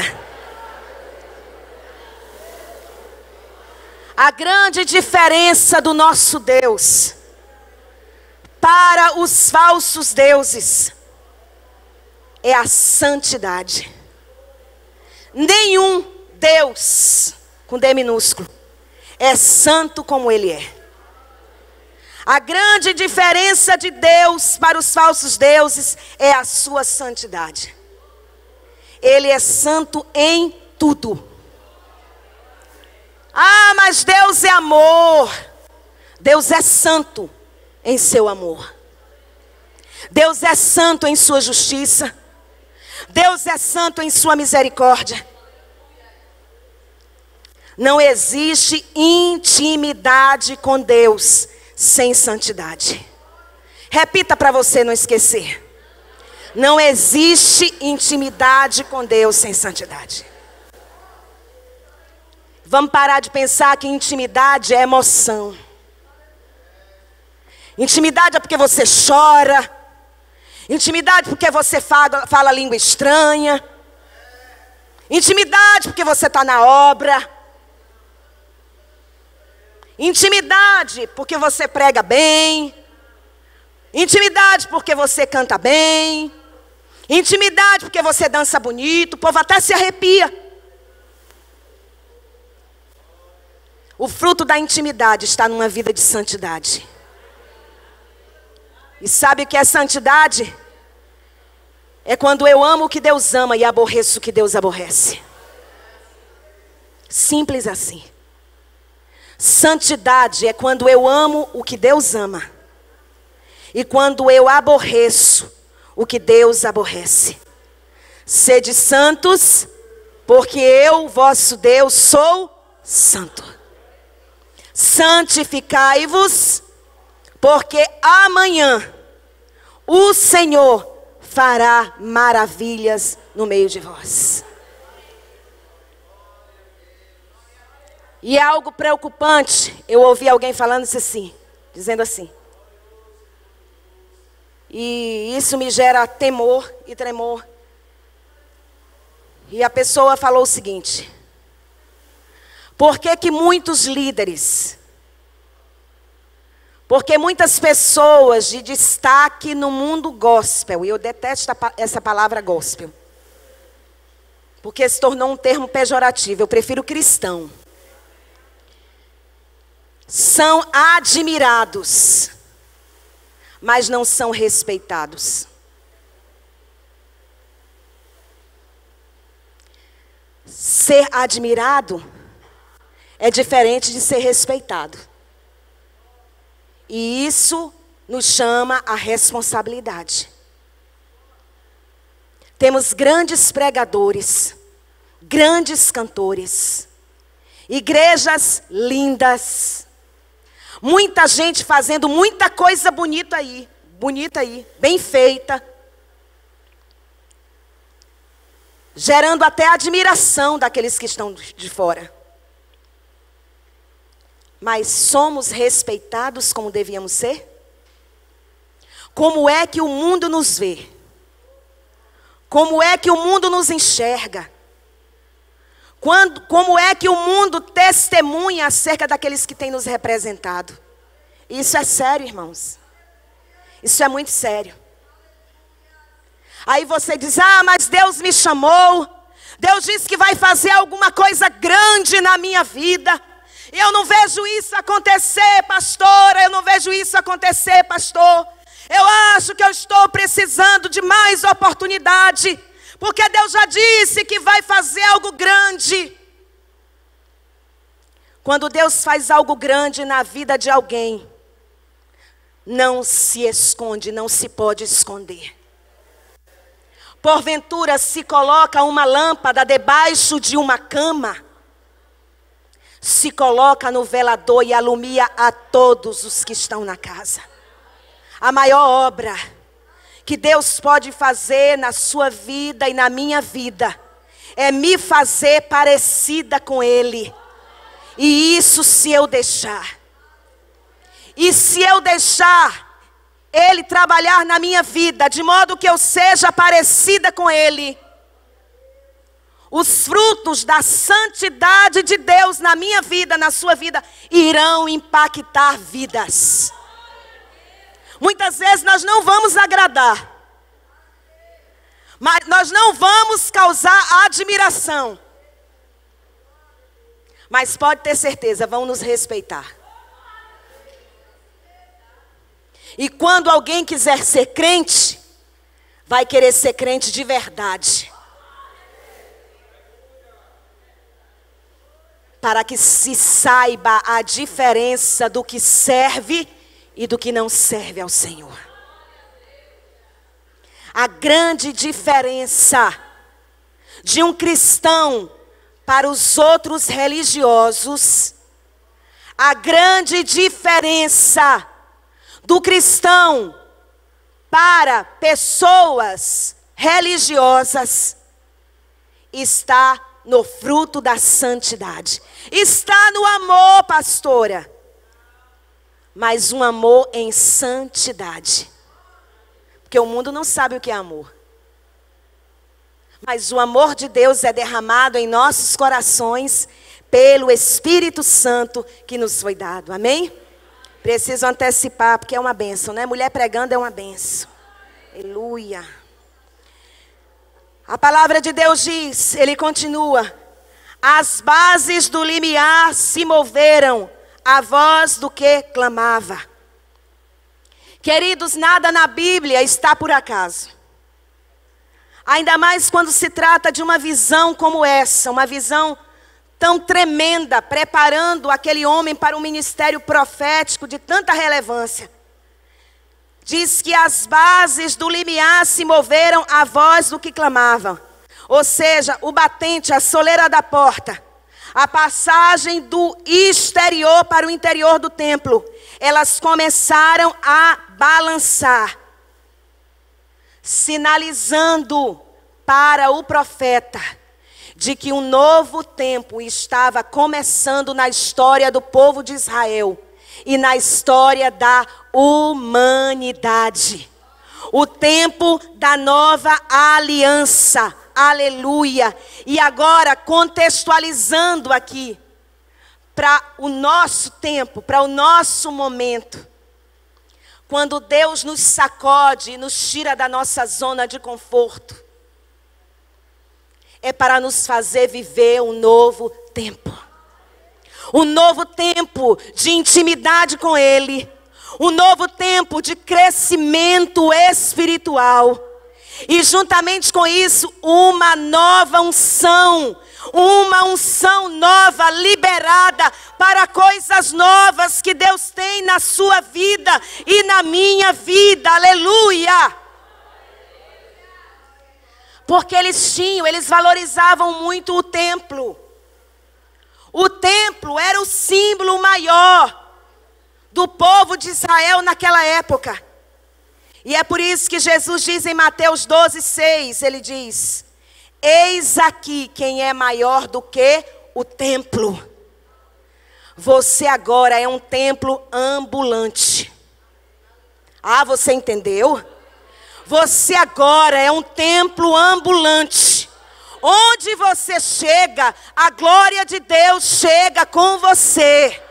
A grande diferença do nosso Deus para os falsos deuses é a santidade. Nenhum Deus, com D minúsculo, é santo como Ele é. A grande diferença de Deus para os falsos deuses é a sua santidade. Ele é santo em tudo. Ah, mas Deus é amor. Deus é santo em seu amor. Deus é santo em sua justiça. Deus é santo em sua misericórdia. Não existe intimidade com Deus sem santidade. Repita para você não esquecer. Não existe intimidade com Deus sem santidade. Vamos parar de pensar que intimidade é emoção. Intimidade é porque você chora. Intimidade porque você fala língua estranha. Intimidade porque você está na obra. Intimidade porque você prega bem. Intimidade porque você canta bem. Intimidade porque você dança bonito. O povo até se arrepia. O fruto da intimidade está numa vida de santidade. E sabe o que é santidade? É quando eu amo o que Deus ama e aborreço o que Deus aborrece. Simples assim. Santidade é quando eu amo o que Deus ama e quando eu aborreço o que Deus aborrece. Sede santos, porque eu, vosso Deus, sou santo. Santificai-vos, porque amanhã o Senhor fará maravilhas no meio de vós. E é algo preocupante, eu ouvi alguém falando isso assim, dizendo assim. E isso me gera temor e tremor. E a pessoa falou o seguinte: por que que muitos líderes, porque muitas pessoas de destaque no mundo gospel, e eu detesto essa palavra gospel, porque se tornou um termo pejorativo, eu prefiro cristão, são admirados, mas não são respeitados. Ser admirado é diferente de ser respeitado. E isso nos chama a responsabilidade. Temos grandes pregadores, grandes cantores, igrejas lindas, muita gente fazendo muita coisa bonita aí, bem feita, gerando até admiração daqueles que estão de fora. Mas somos respeitados como devíamos ser? Como é que o mundo nos vê? Como é que o mundo nos enxerga? Como é que o mundo testemunha acerca daqueles que têm nos representado? Isso é sério, irmãos. Isso é muito sério. Aí você diz: ah, mas Deus me chamou. Deus disse que vai fazer alguma coisa grande na minha vida. Eu não vejo isso acontecer, pastora. Eu não vejo isso acontecer, pastor. Eu acho que eu estou precisando de mais oportunidade, porque Deus já disse que vai fazer algo grande. Quando Deus faz algo grande na vida de alguém, não se esconde, não se pode esconder. Porventura se coloca uma lâmpada debaixo de uma cama, se coloca no velador e alumia a todos os que estão na casa. A maior obra que Deus pode fazer na sua vida e na minha vida é me fazer parecida com Ele. E isso se eu deixar. E se eu deixar Ele trabalhar na minha vida, de modo que eu seja parecida com Ele, os frutos da santidade de Deus na minha vida, na sua vida, irão impactar vidas. Muitas vezes nós não vamos agradar, mas nós não vamos causar admiração. Mas pode ter certeza, vão nos respeitar. E quando alguém quiser ser crente, vai querer ser crente de verdade. Para que se saiba a diferença do que serve e do que não serve ao Senhor. A grande diferença de um cristão para os outros religiosos, a grande diferença do cristão para pessoas religiosas está no fruto da santidade. Está no amor, pastora. Mas um amor em santidade. Porque o mundo não sabe o que é amor. Mas o amor de Deus é derramado em nossos corações pelo Espírito Santo que nos foi dado. Amém? Preciso antecipar, porque é uma bênção, né? Mulher pregando é uma bênção. Aleluia. A palavra de Deus diz, ele continua: as bases do limiar se moveram à voz do que clamava. Queridos, nada na Bíblia está por acaso. Ainda mais quando se trata de uma visão como essa, uma visão tão tremenda, preparando aquele homem para um ministério profético de tanta relevância. Diz que as bases do limiar se moveram à voz do que clamavam. Ou seja, o batente, a soleira da porta, a passagem do exterior para o interior do templo, elas começaram a balançar, sinalizando para o profeta de que um novo tempo estava começando na história do povo de Israel e na história da humanidade. O tempo da nova aliança. Aleluia. E agora, contextualizando aqui, para o nosso tempo, para o nosso momento. Quando Deus nos sacode e nos tira da nossa zona de conforto, é para nos fazer viver um novo tempo. Um novo tempo de intimidade com Ele. Um novo tempo de crescimento espiritual. E juntamente com isso, uma nova unção. Uma unção nova, liberada para coisas novas que Deus tem na sua vida e na minha vida. Aleluia! Porque eles valorizavam muito o templo. O templo era o símbolo maior do povo de Israel naquela época. E é por isso que Jesus diz em Mateus 12:6, ele diz: eis aqui quem é maior do que o templo. Você agora é um templo ambulante. Ah, você entendeu? Você agora é um templo ambulante. Onde você chega, a glória de Deus chega com você.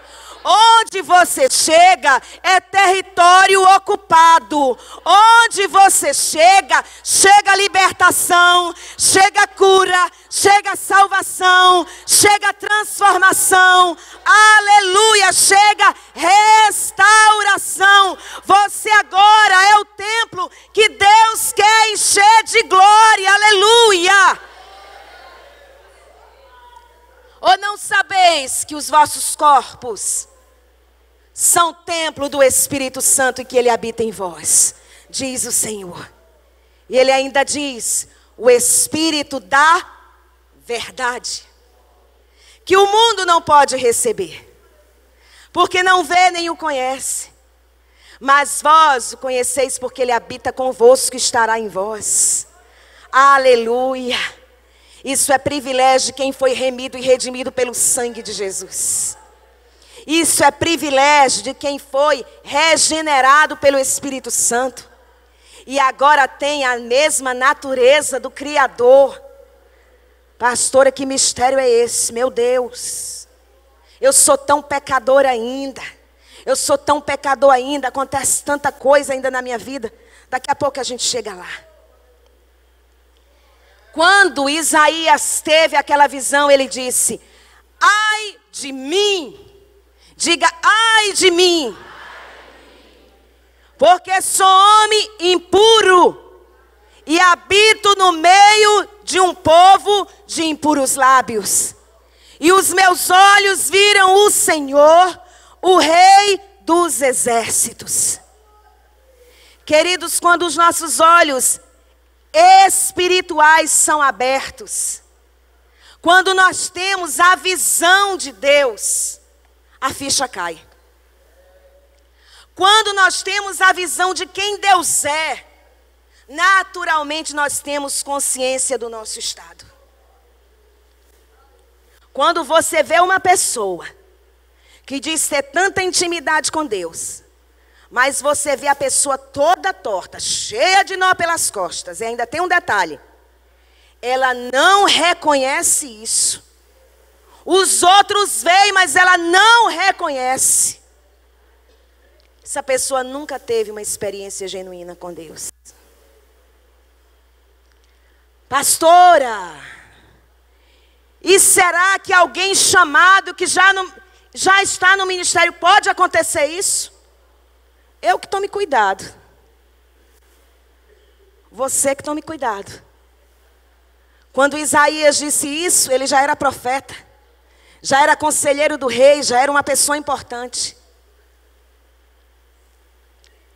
Onde você chega, é território ocupado. Onde você chega, chega libertação, chega cura, chega salvação, chega transformação. Aleluia, chega restauração. Você agora é o templo que Deus quer encher de glória. Aleluia. Ou não sabeis que os vossos corpos são templo do Espírito Santo e que Ele habita em vós, diz o Senhor. E Ele ainda diz, o Espírito da verdade, que o mundo não pode receber, porque não vê nem o conhece. Mas vós o conheceis porque Ele habita convosco e estará em vós. Aleluia. Isso é privilégio de quem foi remido e redimido pelo sangue de Jesus. Isso é privilégio de quem foi regenerado pelo Espírito Santo. E agora tem a mesma natureza do Criador. Pastora, que mistério é esse? Meu Deus. Eu sou tão pecador ainda. Eu sou tão pecador ainda. Acontece tanta coisa ainda na minha vida. Daqui a pouco a gente chega lá. Quando Isaías teve aquela visão, ele disse: ai de mim. Diga, ai de mim. Porque sou homem impuro e habito no meio de um povo de impuros lábios. E os meus olhos viram o Senhor, o Rei dos exércitos. Queridos, quando os nossos olhos espirituais são abertos, quando nós temos a visão de Deus, a ficha cai. Quando nós temos a visão de quem Deus é, naturalmente nós temos consciência do nosso estado. Quando você vê uma pessoa que diz ter tanta intimidade com Deus, mas você vê a pessoa toda torta, cheia de nó pelas costas, e ainda tem um detalhe: ela não reconhece isso. Os outros veem, mas ela não reconhece. Essa pessoa nunca teve uma experiência genuína com Deus. Pastora, e será que alguém chamado que já está no ministério pode acontecer isso? Eu que tome cuidado. Você que tome cuidado. Quando Isaías disse isso, ele já era profeta. Já era conselheiro do rei, já era uma pessoa importante.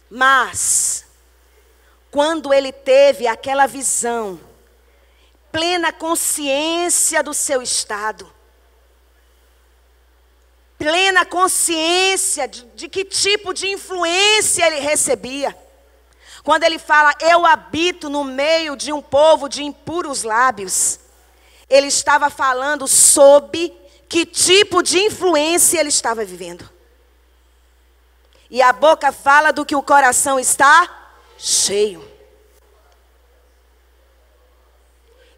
Mas, quando ele teve aquela visão, plena consciência do seu estado, plena consciência de que tipo de influência ele recebia. Quando ele fala, eu habito no meio de um povo de impuros lábios, ele estava falando sobre que tipo de influência ele estava vivendo. E a boca fala do que o coração está cheio.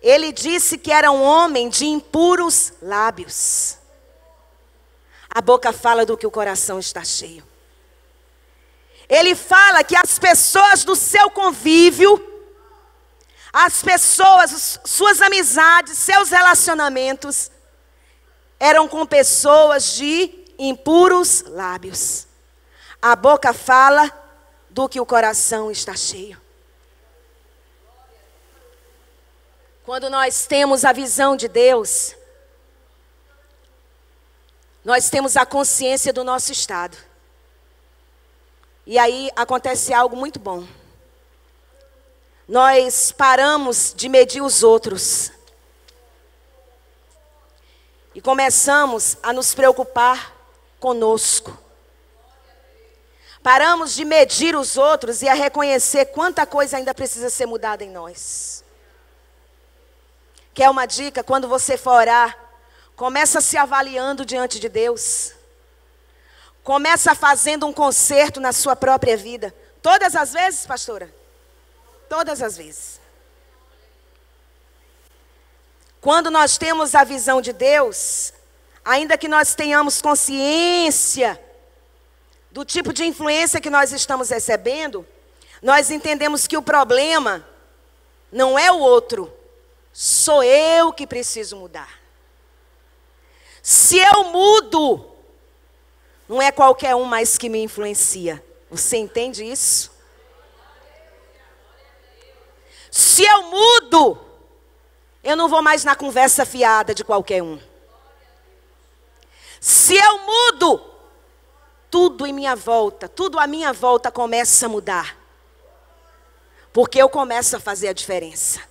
Ele disse que era um homem de impuros lábios. A boca fala do que o coração está cheio. Ele fala que as pessoas do seu convívio, as pessoas, suas amizades, seus relacionamentos, eram com pessoas de impuros lábios. A boca fala do que o coração está cheio. Quando nós temos a visão de Deus, nós temos a consciência do nosso estado. E aí acontece algo muito bom. Nós paramos de medir os outros. E começamos a nos preocupar conosco. Paramos de medir os outros e a reconhecer quanta coisa ainda precisa ser mudada em nós. Quer uma dica? Quando você for orar, começa se avaliando diante de Deus. Começa fazendo um conserto na sua própria vida. Todas as vezes, pastora? Todas as vezes. Quando nós temos a visão de Deus, ainda que nós tenhamos consciência do tipo de influência que nós estamos recebendo, nós entendemos que o problema não é o outro, sou eu que preciso mudar. Se eu mudo, não é qualquer um mais que me influencia. Você entende isso? Se eu mudo, eu não vou mais na conversa fiada de qualquer um. Se eu mudo, tudo em minha volta, tudo à minha volta começa a mudar. Porque eu começo a fazer a diferença.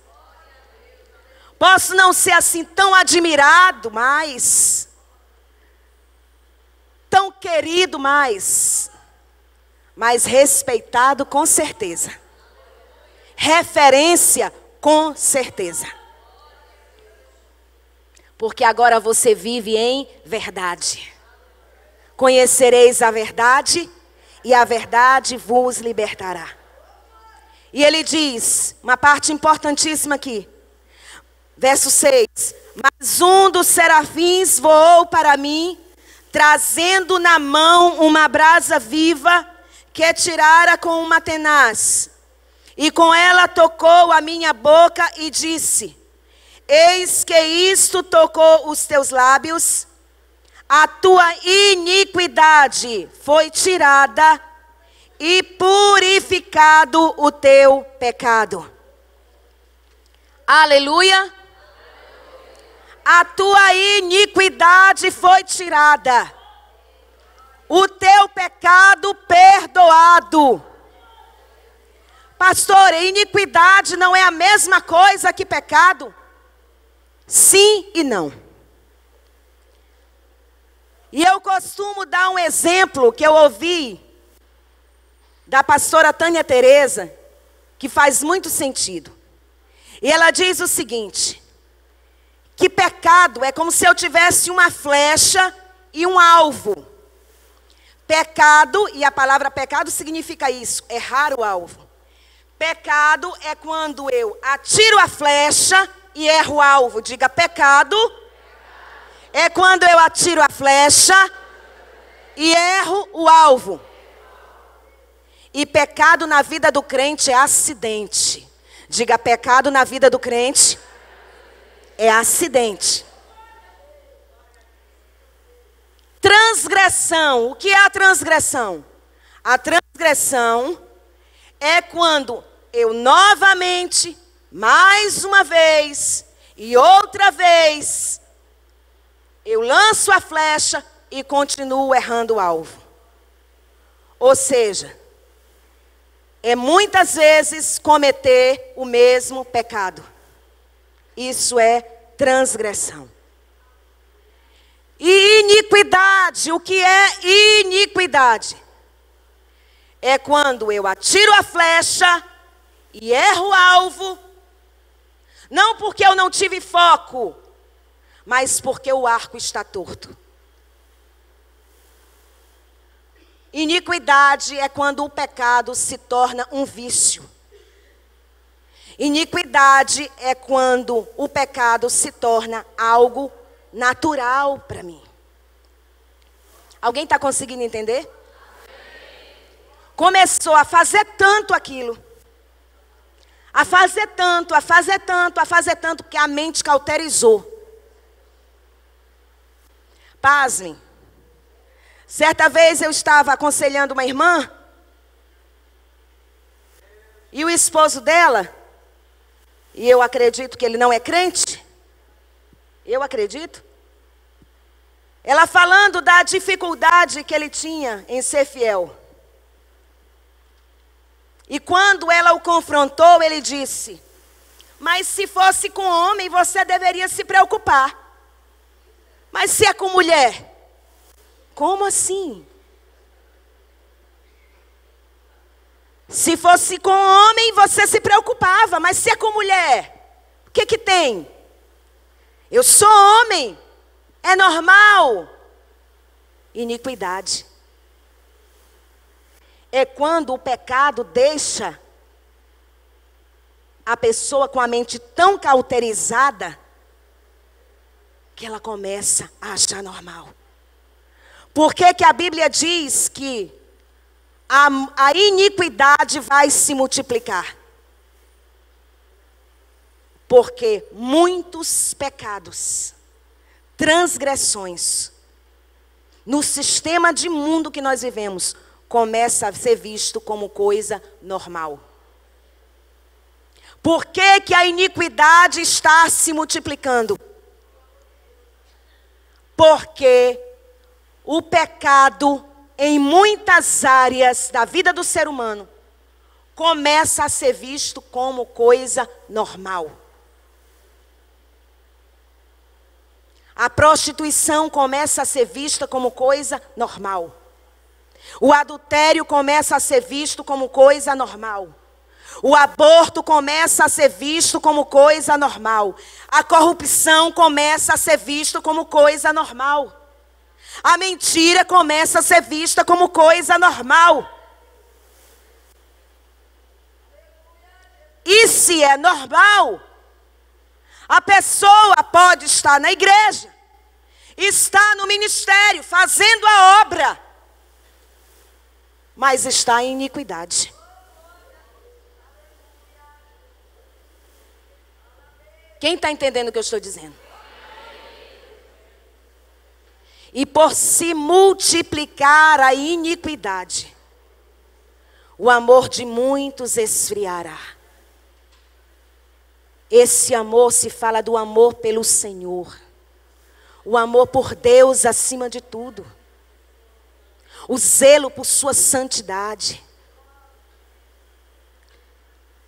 Posso não ser assim tão admirado, mas tão querido mais respeitado com certeza. Referência com certeza. Porque agora você vive em verdade. Conhecereis a verdade e a verdade vos libertará. E ele diz, uma parte importantíssima aqui. Verso 6. Mas um dos serafins voou para mim, trazendo na mão uma brasa viva, que tirara com uma tenaz. E com ela tocou a minha boca e disse, eis que isto tocou os teus lábios, a tua iniquidade foi tirada e purificado o teu pecado. Aleluia. A tua iniquidade foi tirada, o teu pecado perdoado. Pastor, iniquidade não é a mesma coisa que pecado? Sim e não. E eu costumo dar um exemplo que eu ouvi da pastora Tânia Teresa, que faz muito sentido. E ela diz o seguinte, que pecado é como se eu tivesse uma flecha e um alvo. Pecado, e a palavra pecado significa isso, errar o alvo. Pecado é quando eu atiro a flecha e erro o alvo. Diga, pecado é quando eu atiro a flecha e erro o alvo. E pecado na vida do crente é acidente. Diga, pecado na vida do crente é acidente. Transgressão. O que é a transgressão? A transgressão é quando eu novamente, mais uma vez e outra vez, eu lanço a flecha e continuo errando o alvo. Ou seja, é muitas vezes cometer o mesmo pecado. Isso é transgressão. E iniquidade, o que é iniquidade? É quando eu atiro a flecha e erro o alvo, não porque eu não tive foco, mas porque o arco está torto. Iniquidade é quando o pecado se torna um vício. Iniquidade é quando o pecado se torna algo natural para mim. Alguém está conseguindo entender? Começou a fazer tanto aquilo. A fazer tanto, a fazer tanto, a fazer tanto, que a mente cauterizou. Pasmem. Certa vez eu estava aconselhando uma irmã. E o esposo dela, e eu acredito que ele não é crente. Eu acredito. Ela falando da dificuldade que ele tinha em ser fiel. E quando ela o confrontou, ele disse: mas se fosse com homem, você deveria se preocupar. Mas se é com mulher? Como assim? Se fosse com homem, você se preocupava. Mas se é com mulher, o que que tem? Eu sou homem. É normal. Iniquidade. É quando o pecado deixa a pessoa com a mente tão cauterizada que ela começa a achar normal. Por que que a Bíblia diz que a iniquidade vai se multiplicar? Porque muitos pecados, transgressões, no sistema de mundo que nós vivemos, começa a ser visto como coisa normal. Por que que a iniquidade está se multiplicando? Porque o pecado, em muitas áreas da vida do ser humano, começa a ser visto como coisa normal. A prostituição começa a ser vista como coisa normal. O adultério começa a ser visto como coisa normal. O aborto começa a ser visto como coisa normal. A corrupção começa a ser visto como coisa normal. A mentira começa a ser vista como coisa normal. E se é normal, a pessoa pode estar na igreja, está no ministério, fazendo a obra, mas está em iniquidade. Quem está entendendo o que eu estou dizendo? E por se multiplicar a iniquidade, o amor de muitos esfriará. Esse amor se fala do amor pelo Senhor. O amor por Deus acima de tudo. O zelo por sua santidade.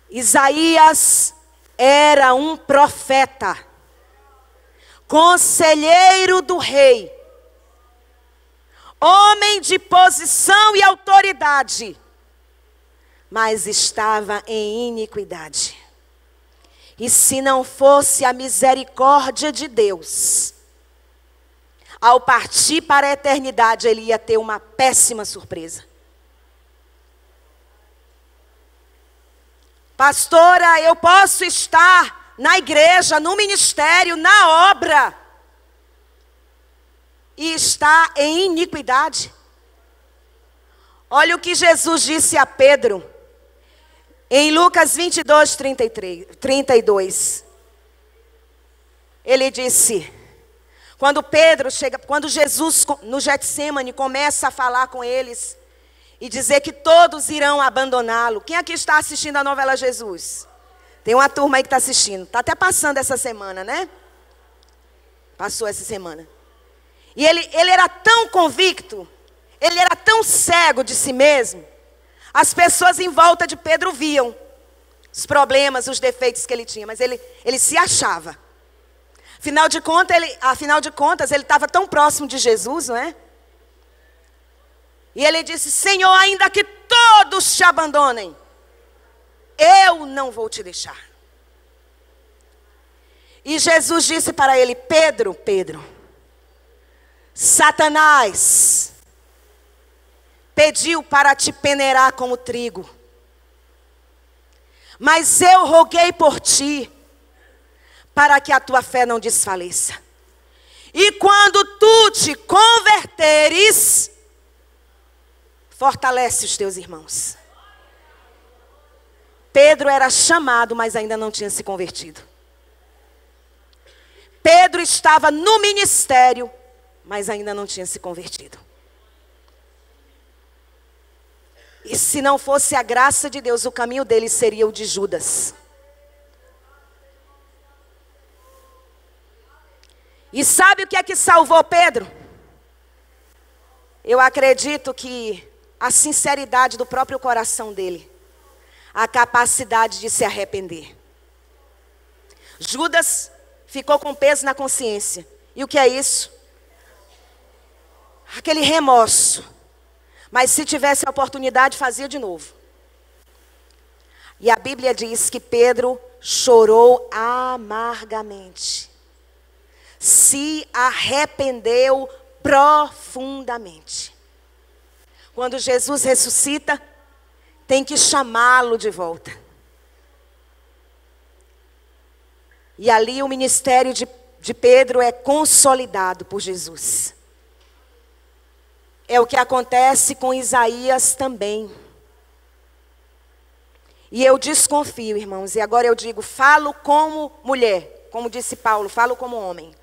Isaías era um profeta, conselheiro do rei, homem de posição e autoridade, mas estava em iniquidade. E se não fosse a misericórdia de Deus, ao partir para a eternidade, ele ia ter uma péssima surpresa. Pastora, eu posso estar na igreja, no ministério, na obra, e estar em iniquidade? Olha o que Jesus disse a Pedro, em Lucas 22, 32. Ele disse, quando Jesus no Getsêmani começa a falar com eles e dizer que todos irão abandoná-lo. Quem aqui está assistindo a novela Jesus? Tem uma turma aí que está assistindo. Está até passando essa semana, né? Passou essa semana. E ele era tão convicto, ele era tão cego de si mesmo. As pessoas em volta de Pedro viam os problemas, os defeitos que ele tinha, mas ele se achava. Afinal de contas, ele estava tão próximo de Jesus, não é? E ele disse: Senhor, ainda que todos te abandonem, eu não vou te deixar. E Jesus disse para ele: Pedro, Pedro, Satanás pediu para te peneirar como trigo, mas eu roguei por ti, para que a tua fé não desfaleça. E quando tu te converteres, fortalece os teus irmãos. Pedro era chamado, mas ainda não tinha se convertido. Pedro estava no ministério, mas ainda não tinha se convertido. E se não fosse a graça de Deus, o caminho dele seria o de Judas. E sabe o que é que salvou Pedro? Eu acredito que a sinceridade do próprio coração dele, a capacidade de se arrepender. Judas ficou com peso na consciência. E o que é isso? Aquele remorso. Mas se tivesse a oportunidade, fazia de novo. E a Bíblia diz que Pedro chorou amargamente. Se arrependeu profundamente. Quando Jesus ressuscita, tem que chamá-lo de volta. E ali o ministério de Pedro é consolidado por Jesus. É o que acontece com Isaías também. E eu desconfio, irmãos, e agora eu digo, falo como mulher, como disse Paulo, falo como homem.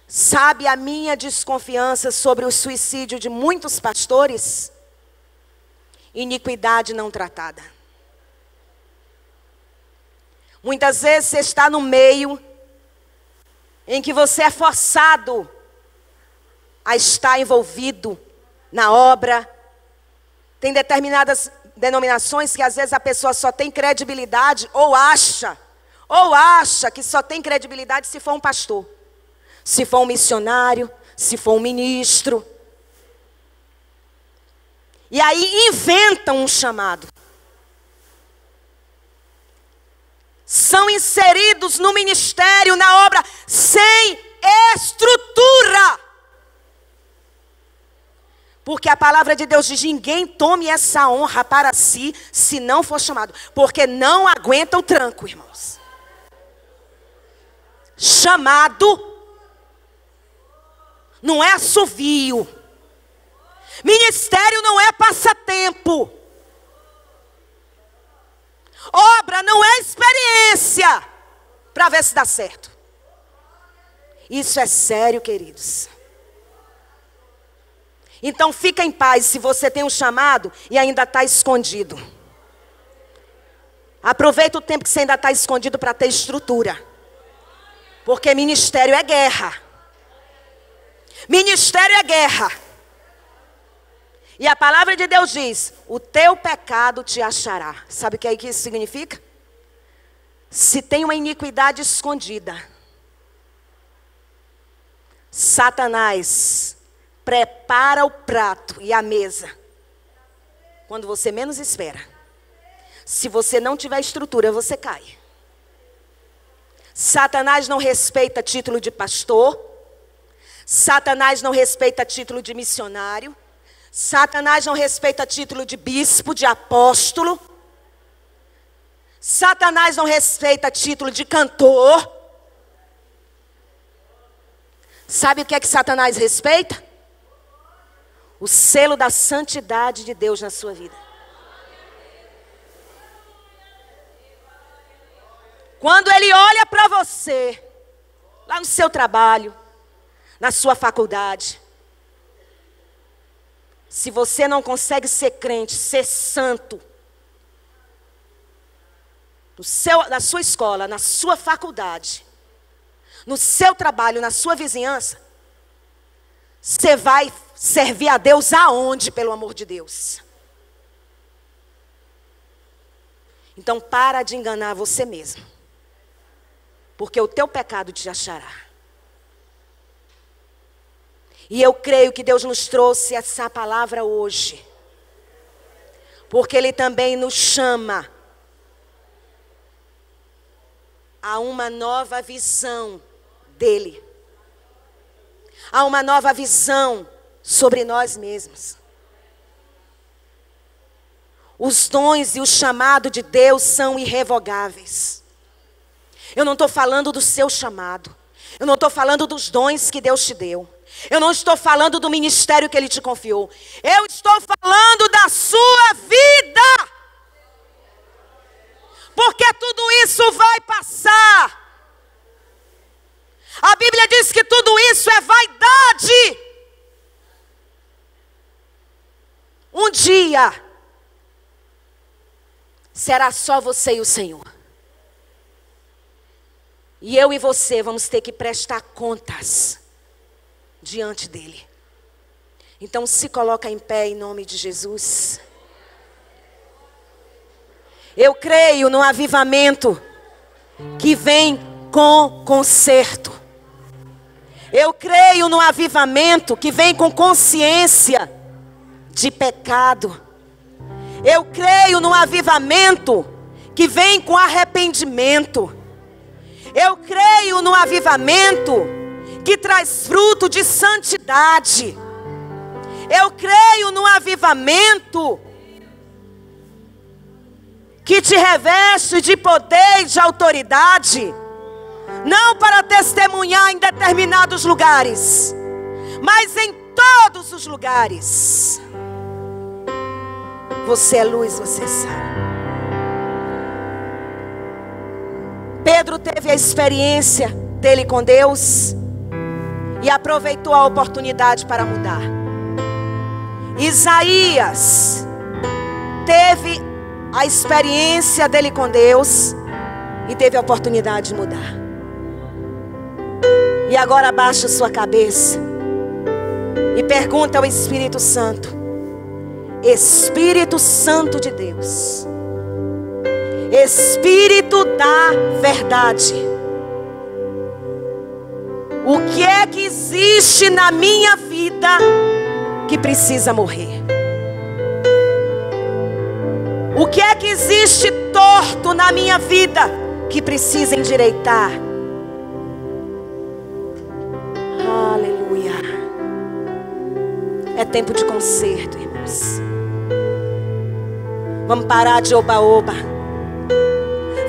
Sabe a minha desconfiança sobre o suicídio de muitos pastores? Iniquidade não tratada. Muitas vezes você está no meio em que você é forçado a estar envolvido na obra. Tem determinadas denominações que às vezes a pessoa só tem credibilidade ou acha que só tem credibilidade se for um pastor, se for um missionário, se for um ministro. E aí inventam um chamado. São inseridos no ministério, na obra, sem estrutura. Porque a palavra de Deus diz: ninguém tome essa honra para si, se não for chamado. Porque não aguenta o tranco, irmãos. Chamado não é assovio. Ministério não é passatempo. Obra não é experiência para ver se dá certo. Isso é sério, queridos. Então fica em paz se você tem um chamado e ainda está escondido. Aproveita o tempo que você ainda está escondido para ter estrutura. Porque ministério é guerra. Ministério é guerra. E a palavra de Deus diz: o teu pecado te achará. Sabe o que é que isso significa? Se tem uma iniquidade escondida, Satanás prepara o prato e a mesa quando você menos espera. Se você não tiver estrutura, você cai. Satanás não respeita título de pastor. Satanás não respeita título de missionário. Satanás não respeita título de bispo, de apóstolo. Satanás não respeita título de cantor. Sabe o que é que Satanás respeita? O selo da santidade de Deus na sua vida. Quando ele olha para você, lá no seu trabalho, na sua faculdade, se você não consegue ser crente, ser santo, na sua escola, na sua faculdade, no seu trabalho, na sua vizinhança, você vai servir a Deus aonde, pelo amor de Deus? Então para de enganar você mesmo. porque o teu pecado te achará. E eu creio que Deus nos trouxe essa palavra hoje, porque Ele também nos chama a uma nova visão dEle, a uma nova visão sobre nós mesmos. Os dons e o chamado de Deus são irrevogáveis. Eu não estou falando do seu chamado. Eu não estou falando dos dons que Deus te deu. Eu não estou falando do ministério que Ele te confiou. Eu estou falando da sua vida. Porque tudo isso vai passar. A Bíblia diz que tudo isso é vaidade. Um dia será só você e o Senhor. E eu e você vamos ter que prestar contas diante dEle. Então se coloca em pé em nome de Jesus. Eu creio no avivamento que vem com conserto. Eu creio no avivamento que vem com consciência de pecado. Eu creio no avivamento que vem com arrependimento. Eu creio no avivamento que traz fruto de santidade. Eu creio no avivamento que te reveste de poder e de autoridade, não para testemunhar em determinados lugares, mas em todos os lugares. Você é luz, você sabe. Pedro teve a experiência dele com Deus e aproveitou a oportunidade para mudar. Isaías teve a experiência dele com Deus e teve a oportunidade de mudar. E agora abaixa sua cabeça e pergunta ao Espírito Santo: Espírito Santo de Deus, Espírito da verdade, o que é que existe na minha vida que precisa morrer? O que é que existe torto na minha vida que precisa endireitar? Aleluia. É tempo de conserto, irmãos. Vamos parar de oba-oba.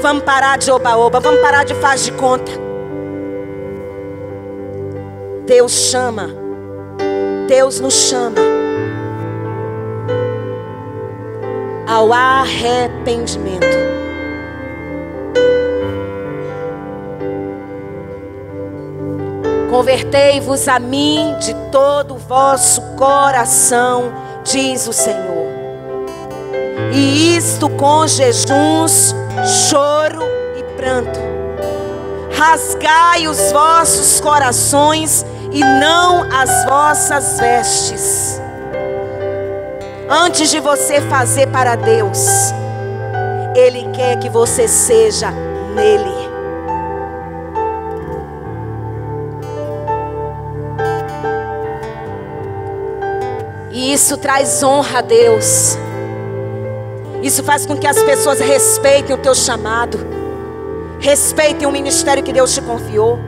Vamos parar de oba-oba. Vamos parar de faz de conta. Deus chama. Deus nos chama ao arrependimento. Convertei-vos a mim de todo o vosso coração, diz o Senhor. E isto com jejuns, choro e pranto. Rasgai os vossos corações e não as vossas vestes. Antes de você fazer para Deus, Ele quer que você seja nele. E isso traz honra a Deus. Isso faz com que as pessoas respeitem o teu chamado, respeitem o ministério que Deus te confiou.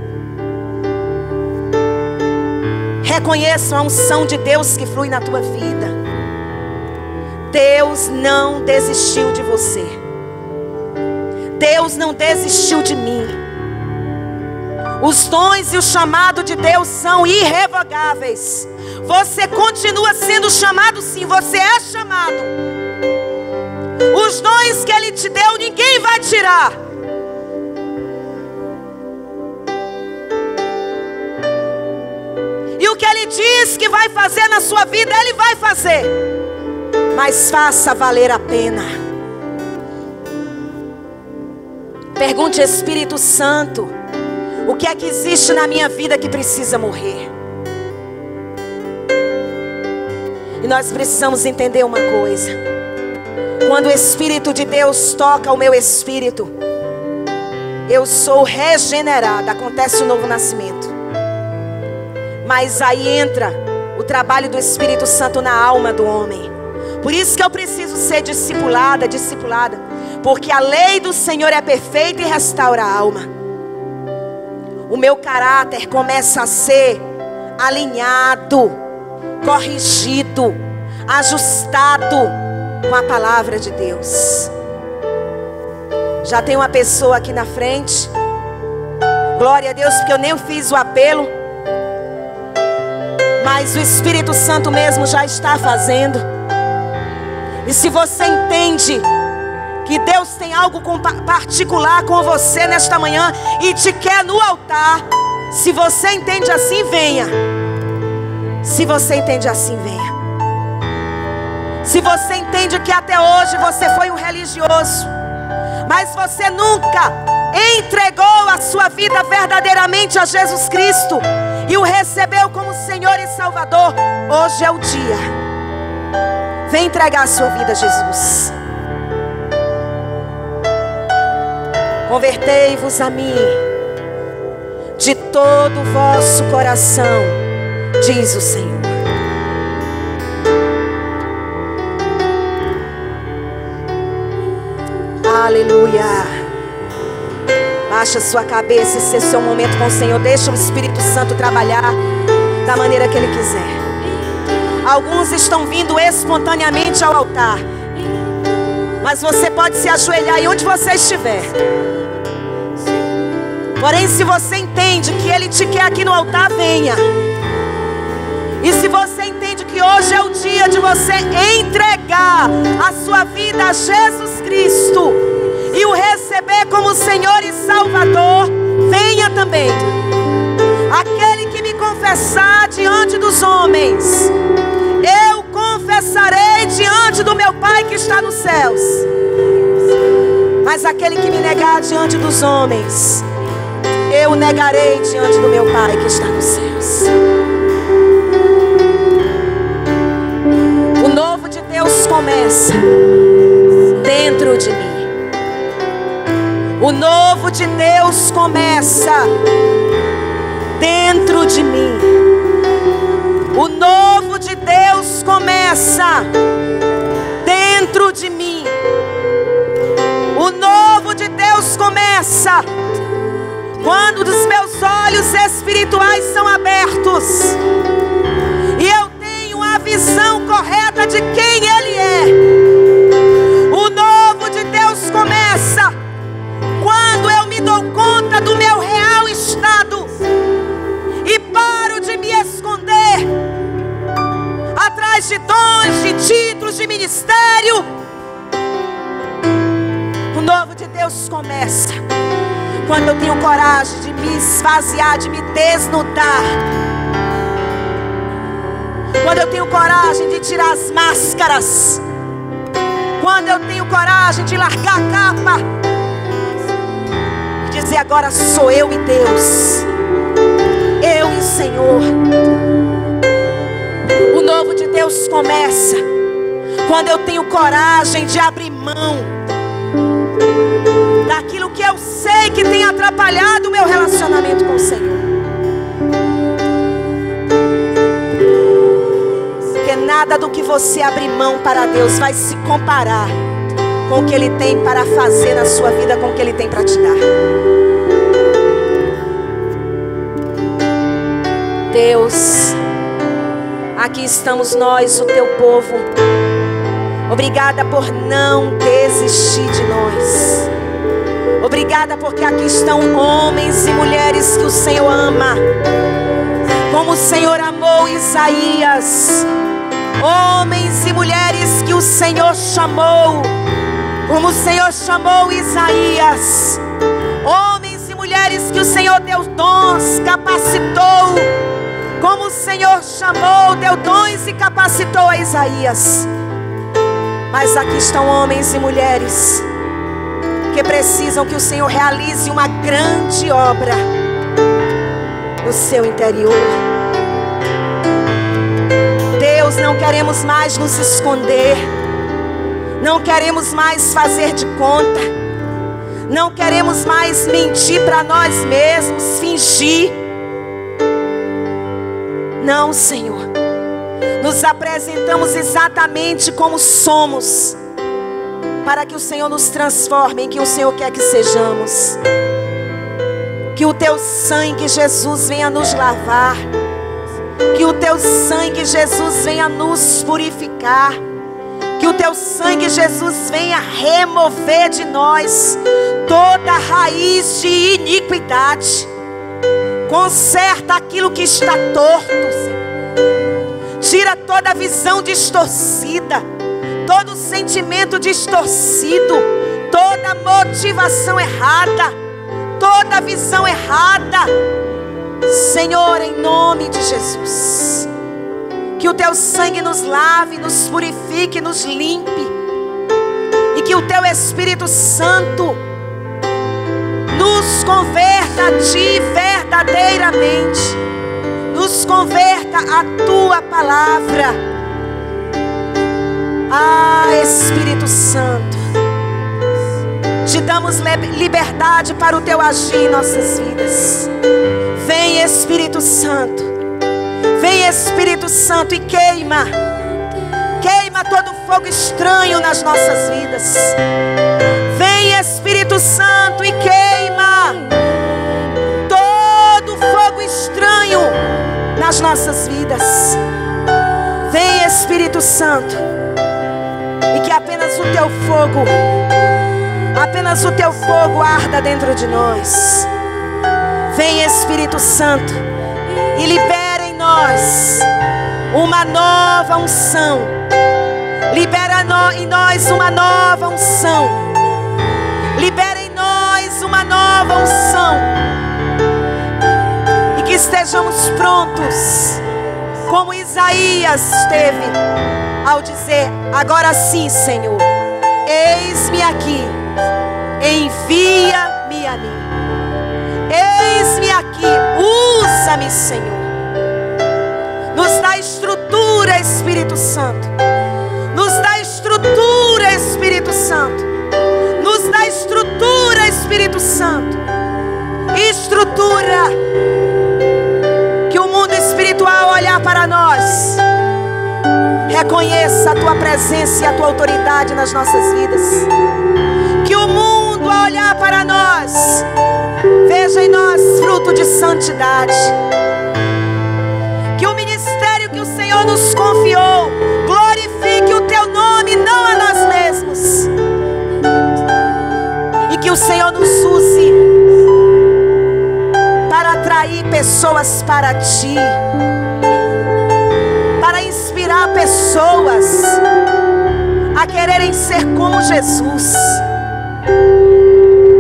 Reconheçam a unção de Deus que flui na tua vida. Deus não desistiu de você. Deus não desistiu de mim. Os dons e o chamado de Deus são irrevogáveis. Você continua sendo chamado, sim, você é chamado. Os dons que Ele te deu, ninguém vai tirar. E o que Ele diz que vai fazer na sua vida, Ele vai fazer. Mas faça valer a pena. Pergunte, Espírito Santo, o que é que existe na minha vida que precisa morrer? E nós precisamos entender uma coisa. Quando o Espírito de Deus toca o meu espírito, eu sou regenerada. Acontece o novo nascimento. Mas aí entra o trabalho do Espírito Santo na alma do homem. Por isso que eu preciso ser discipulada. Porque a lei do Senhor é perfeita e restaura a alma. O meu caráter começa a ser alinhado, corrigido, ajustado com a palavra de Deus. Já tem uma pessoa aqui na frente. Glória a Deus, porque eu nem fiz o apelo, mas o Espírito Santo mesmo já está fazendo. E se você entende que Deus tem algo particular com você nesta manhã e te quer no altar, se você entende assim, venha. Se você entende assim, venha. Se você entende que até hoje você foi um religioso, mas você nunca entregou a sua vida verdadeiramente a Jesus Cristo e o recebeu como Senhor e Salvador, hoje é o dia. Vem entregar a sua vida a Jesus. Convertei-vos a mim de todo o vosso coração, diz o Senhor. Aleluia. Baixa sua cabeça, esse é o seu momento com o Senhor. Deixa o Espírito Santo trabalhar da maneira que Ele quiser. Alguns estão vindo espontaneamente ao altar, mas você pode se ajoelhar aí onde você estiver. Porém, se você entende que Ele te quer aqui no altar, venha. E se você entende que hoje é o dia de você entregar a sua vida a Jesus Cristo e o receber como Senhor e Salvador, venha também. Aquele que me confessar diante dos homens, eu confessarei diante do meu Pai que está nos céus. Mas aquele que me negar diante dos homens, eu o negarei diante do meu Pai que está nos céus. O novo de Deus começa dentro de mim. O novo de Deus começa dentro de mim. O novo de Deus começa dentro de mim. O novo de Deus começa quando os meus olhos espirituais são abertos e eu tenho a visão correta de quem Ele é. O novo de Deus começa quando eu me dou conta do meu real estado e paro de me esconder atrás de dons, de títulos, de ministério. O novo de Deus começa quando eu tenho coragem de me esvaziar, de me desnudar. Quando eu tenho coragem de tirar as máscaras. Quando eu tenho coragem de largar a capa e dizer: agora sou eu e Deus, eu e o Senhor. O novo de Deus começa quando eu tenho coragem de abrir mão daquilo que eu sei que tem atrapalhado o meu relacionamento com o Senhor. Porque nada do que você abrir mão para Deus vai se comparar com o que Ele tem para fazer na sua vida, com o que Ele tem para te dar. Deus, aqui estamos nós, o Teu povo. Obrigada por não desistir de nós. Obrigada porque aqui estão homens e mulheres que o Senhor ama, como o Senhor amou Isaías. Homens e mulheres que o Senhor chamou, como o Senhor chamou Isaías. Homens e mulheres que o Senhor deu dons, capacitou, como o Senhor chamou, deu dons e capacitou a Isaías. Mas aqui estão homens e mulheres que precisam que o Senhor realize uma grande obra no seu interior. Deus, não queremos mais nos esconder, não queremos mais fazer de conta, Não queremos mais mentir para nós mesmos, fingir. Não, Senhor. Nos apresentamos exatamente como somos, para que o Senhor nos transforme em que o Senhor quer que sejamos. Que o Teu sangue, Jesus, venha nos lavar. Que o Teu sangue, Jesus, venha nos purificar. Que o Teu sangue, Jesus, venha remover de nós toda raiz de iniquidade. Conserta aquilo que está torto, Senhor. Tira toda visão distorcida, todo sentimento distorcido, toda motivação errada, toda visão errada. Senhor, em nome de Jesus, que o Teu sangue nos lave, nos purifique, nos limpe. E que o Teu Espírito Santo nos converta a Ti verdadeiramente. Nos converta a Tua palavra. Ah, Espírito Santo, Te damos liberdade para o Teu agir em nossas vidas. Vem, Espírito Santo. Vem, Espírito Santo, e queima. Queima todo fogo estranho nas nossas vidas. Vem, Espírito Santo, e queima todo fogo estranho nas nossas vidas. Vem, Espírito Santo, e que apenas o Teu fogo arda dentro de nós. Vem, Espírito Santo, e libera em nós uma nova unção. Libera em nós uma nova unção. Libera em nós uma nova unção. E que estejamos prontos, como Isaías esteve, ao dizer: agora sim, Senhor, eis-me aqui, envia-me a mim. Eis-me aqui, usa-me, Senhor. Nos dá estrutura, Espírito Santo. Nos dá estrutura, Espírito Santo. Nos dá estrutura, Espírito Santo. Estrutura. Que o mundo espiritual olhar para nós, reconheça a Tua presença e a Tua autoridade nas nossas vidas. Que o mundo, ao olhar para nós, veja em nós fruto de santidade. Que o ministério que o Senhor nos confiou glorifique o Teu nome, não a nós mesmos. E que o Senhor nos use para atrair pessoas para Ti, para inspirar pessoas a quererem ser como Jesus.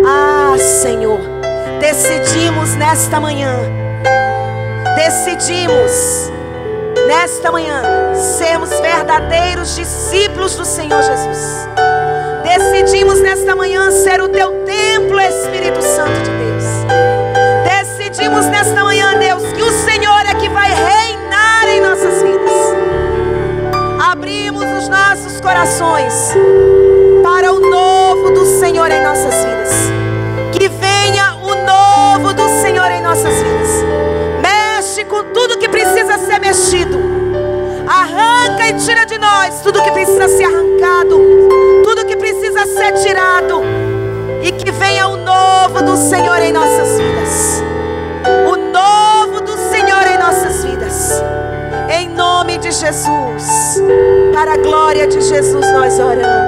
Ah, Senhor, decidimos nesta manhã sermos verdadeiros discípulos do Senhor Jesus. Decidimos nesta manhã ser o Teu templo, Espírito Santo de Deus. Decidimos nesta manhã, Deus, que o Senhor é que vai reinar em nossas vidas. Abrimos os nossos corações para o novo do Senhor em nossas vidas. Que venha o novo do Senhor em nossas vidas. Mexe com tudo que precisa ser mexido. Arranca e tira de nós tudo que precisa ser arrancado, tudo que precisa ser tirado. E que venha o novo do Senhor em nossas vidas. O novo do Senhor em nossas vidas. Em nome de Jesus, para a glória de Jesus nós oramos.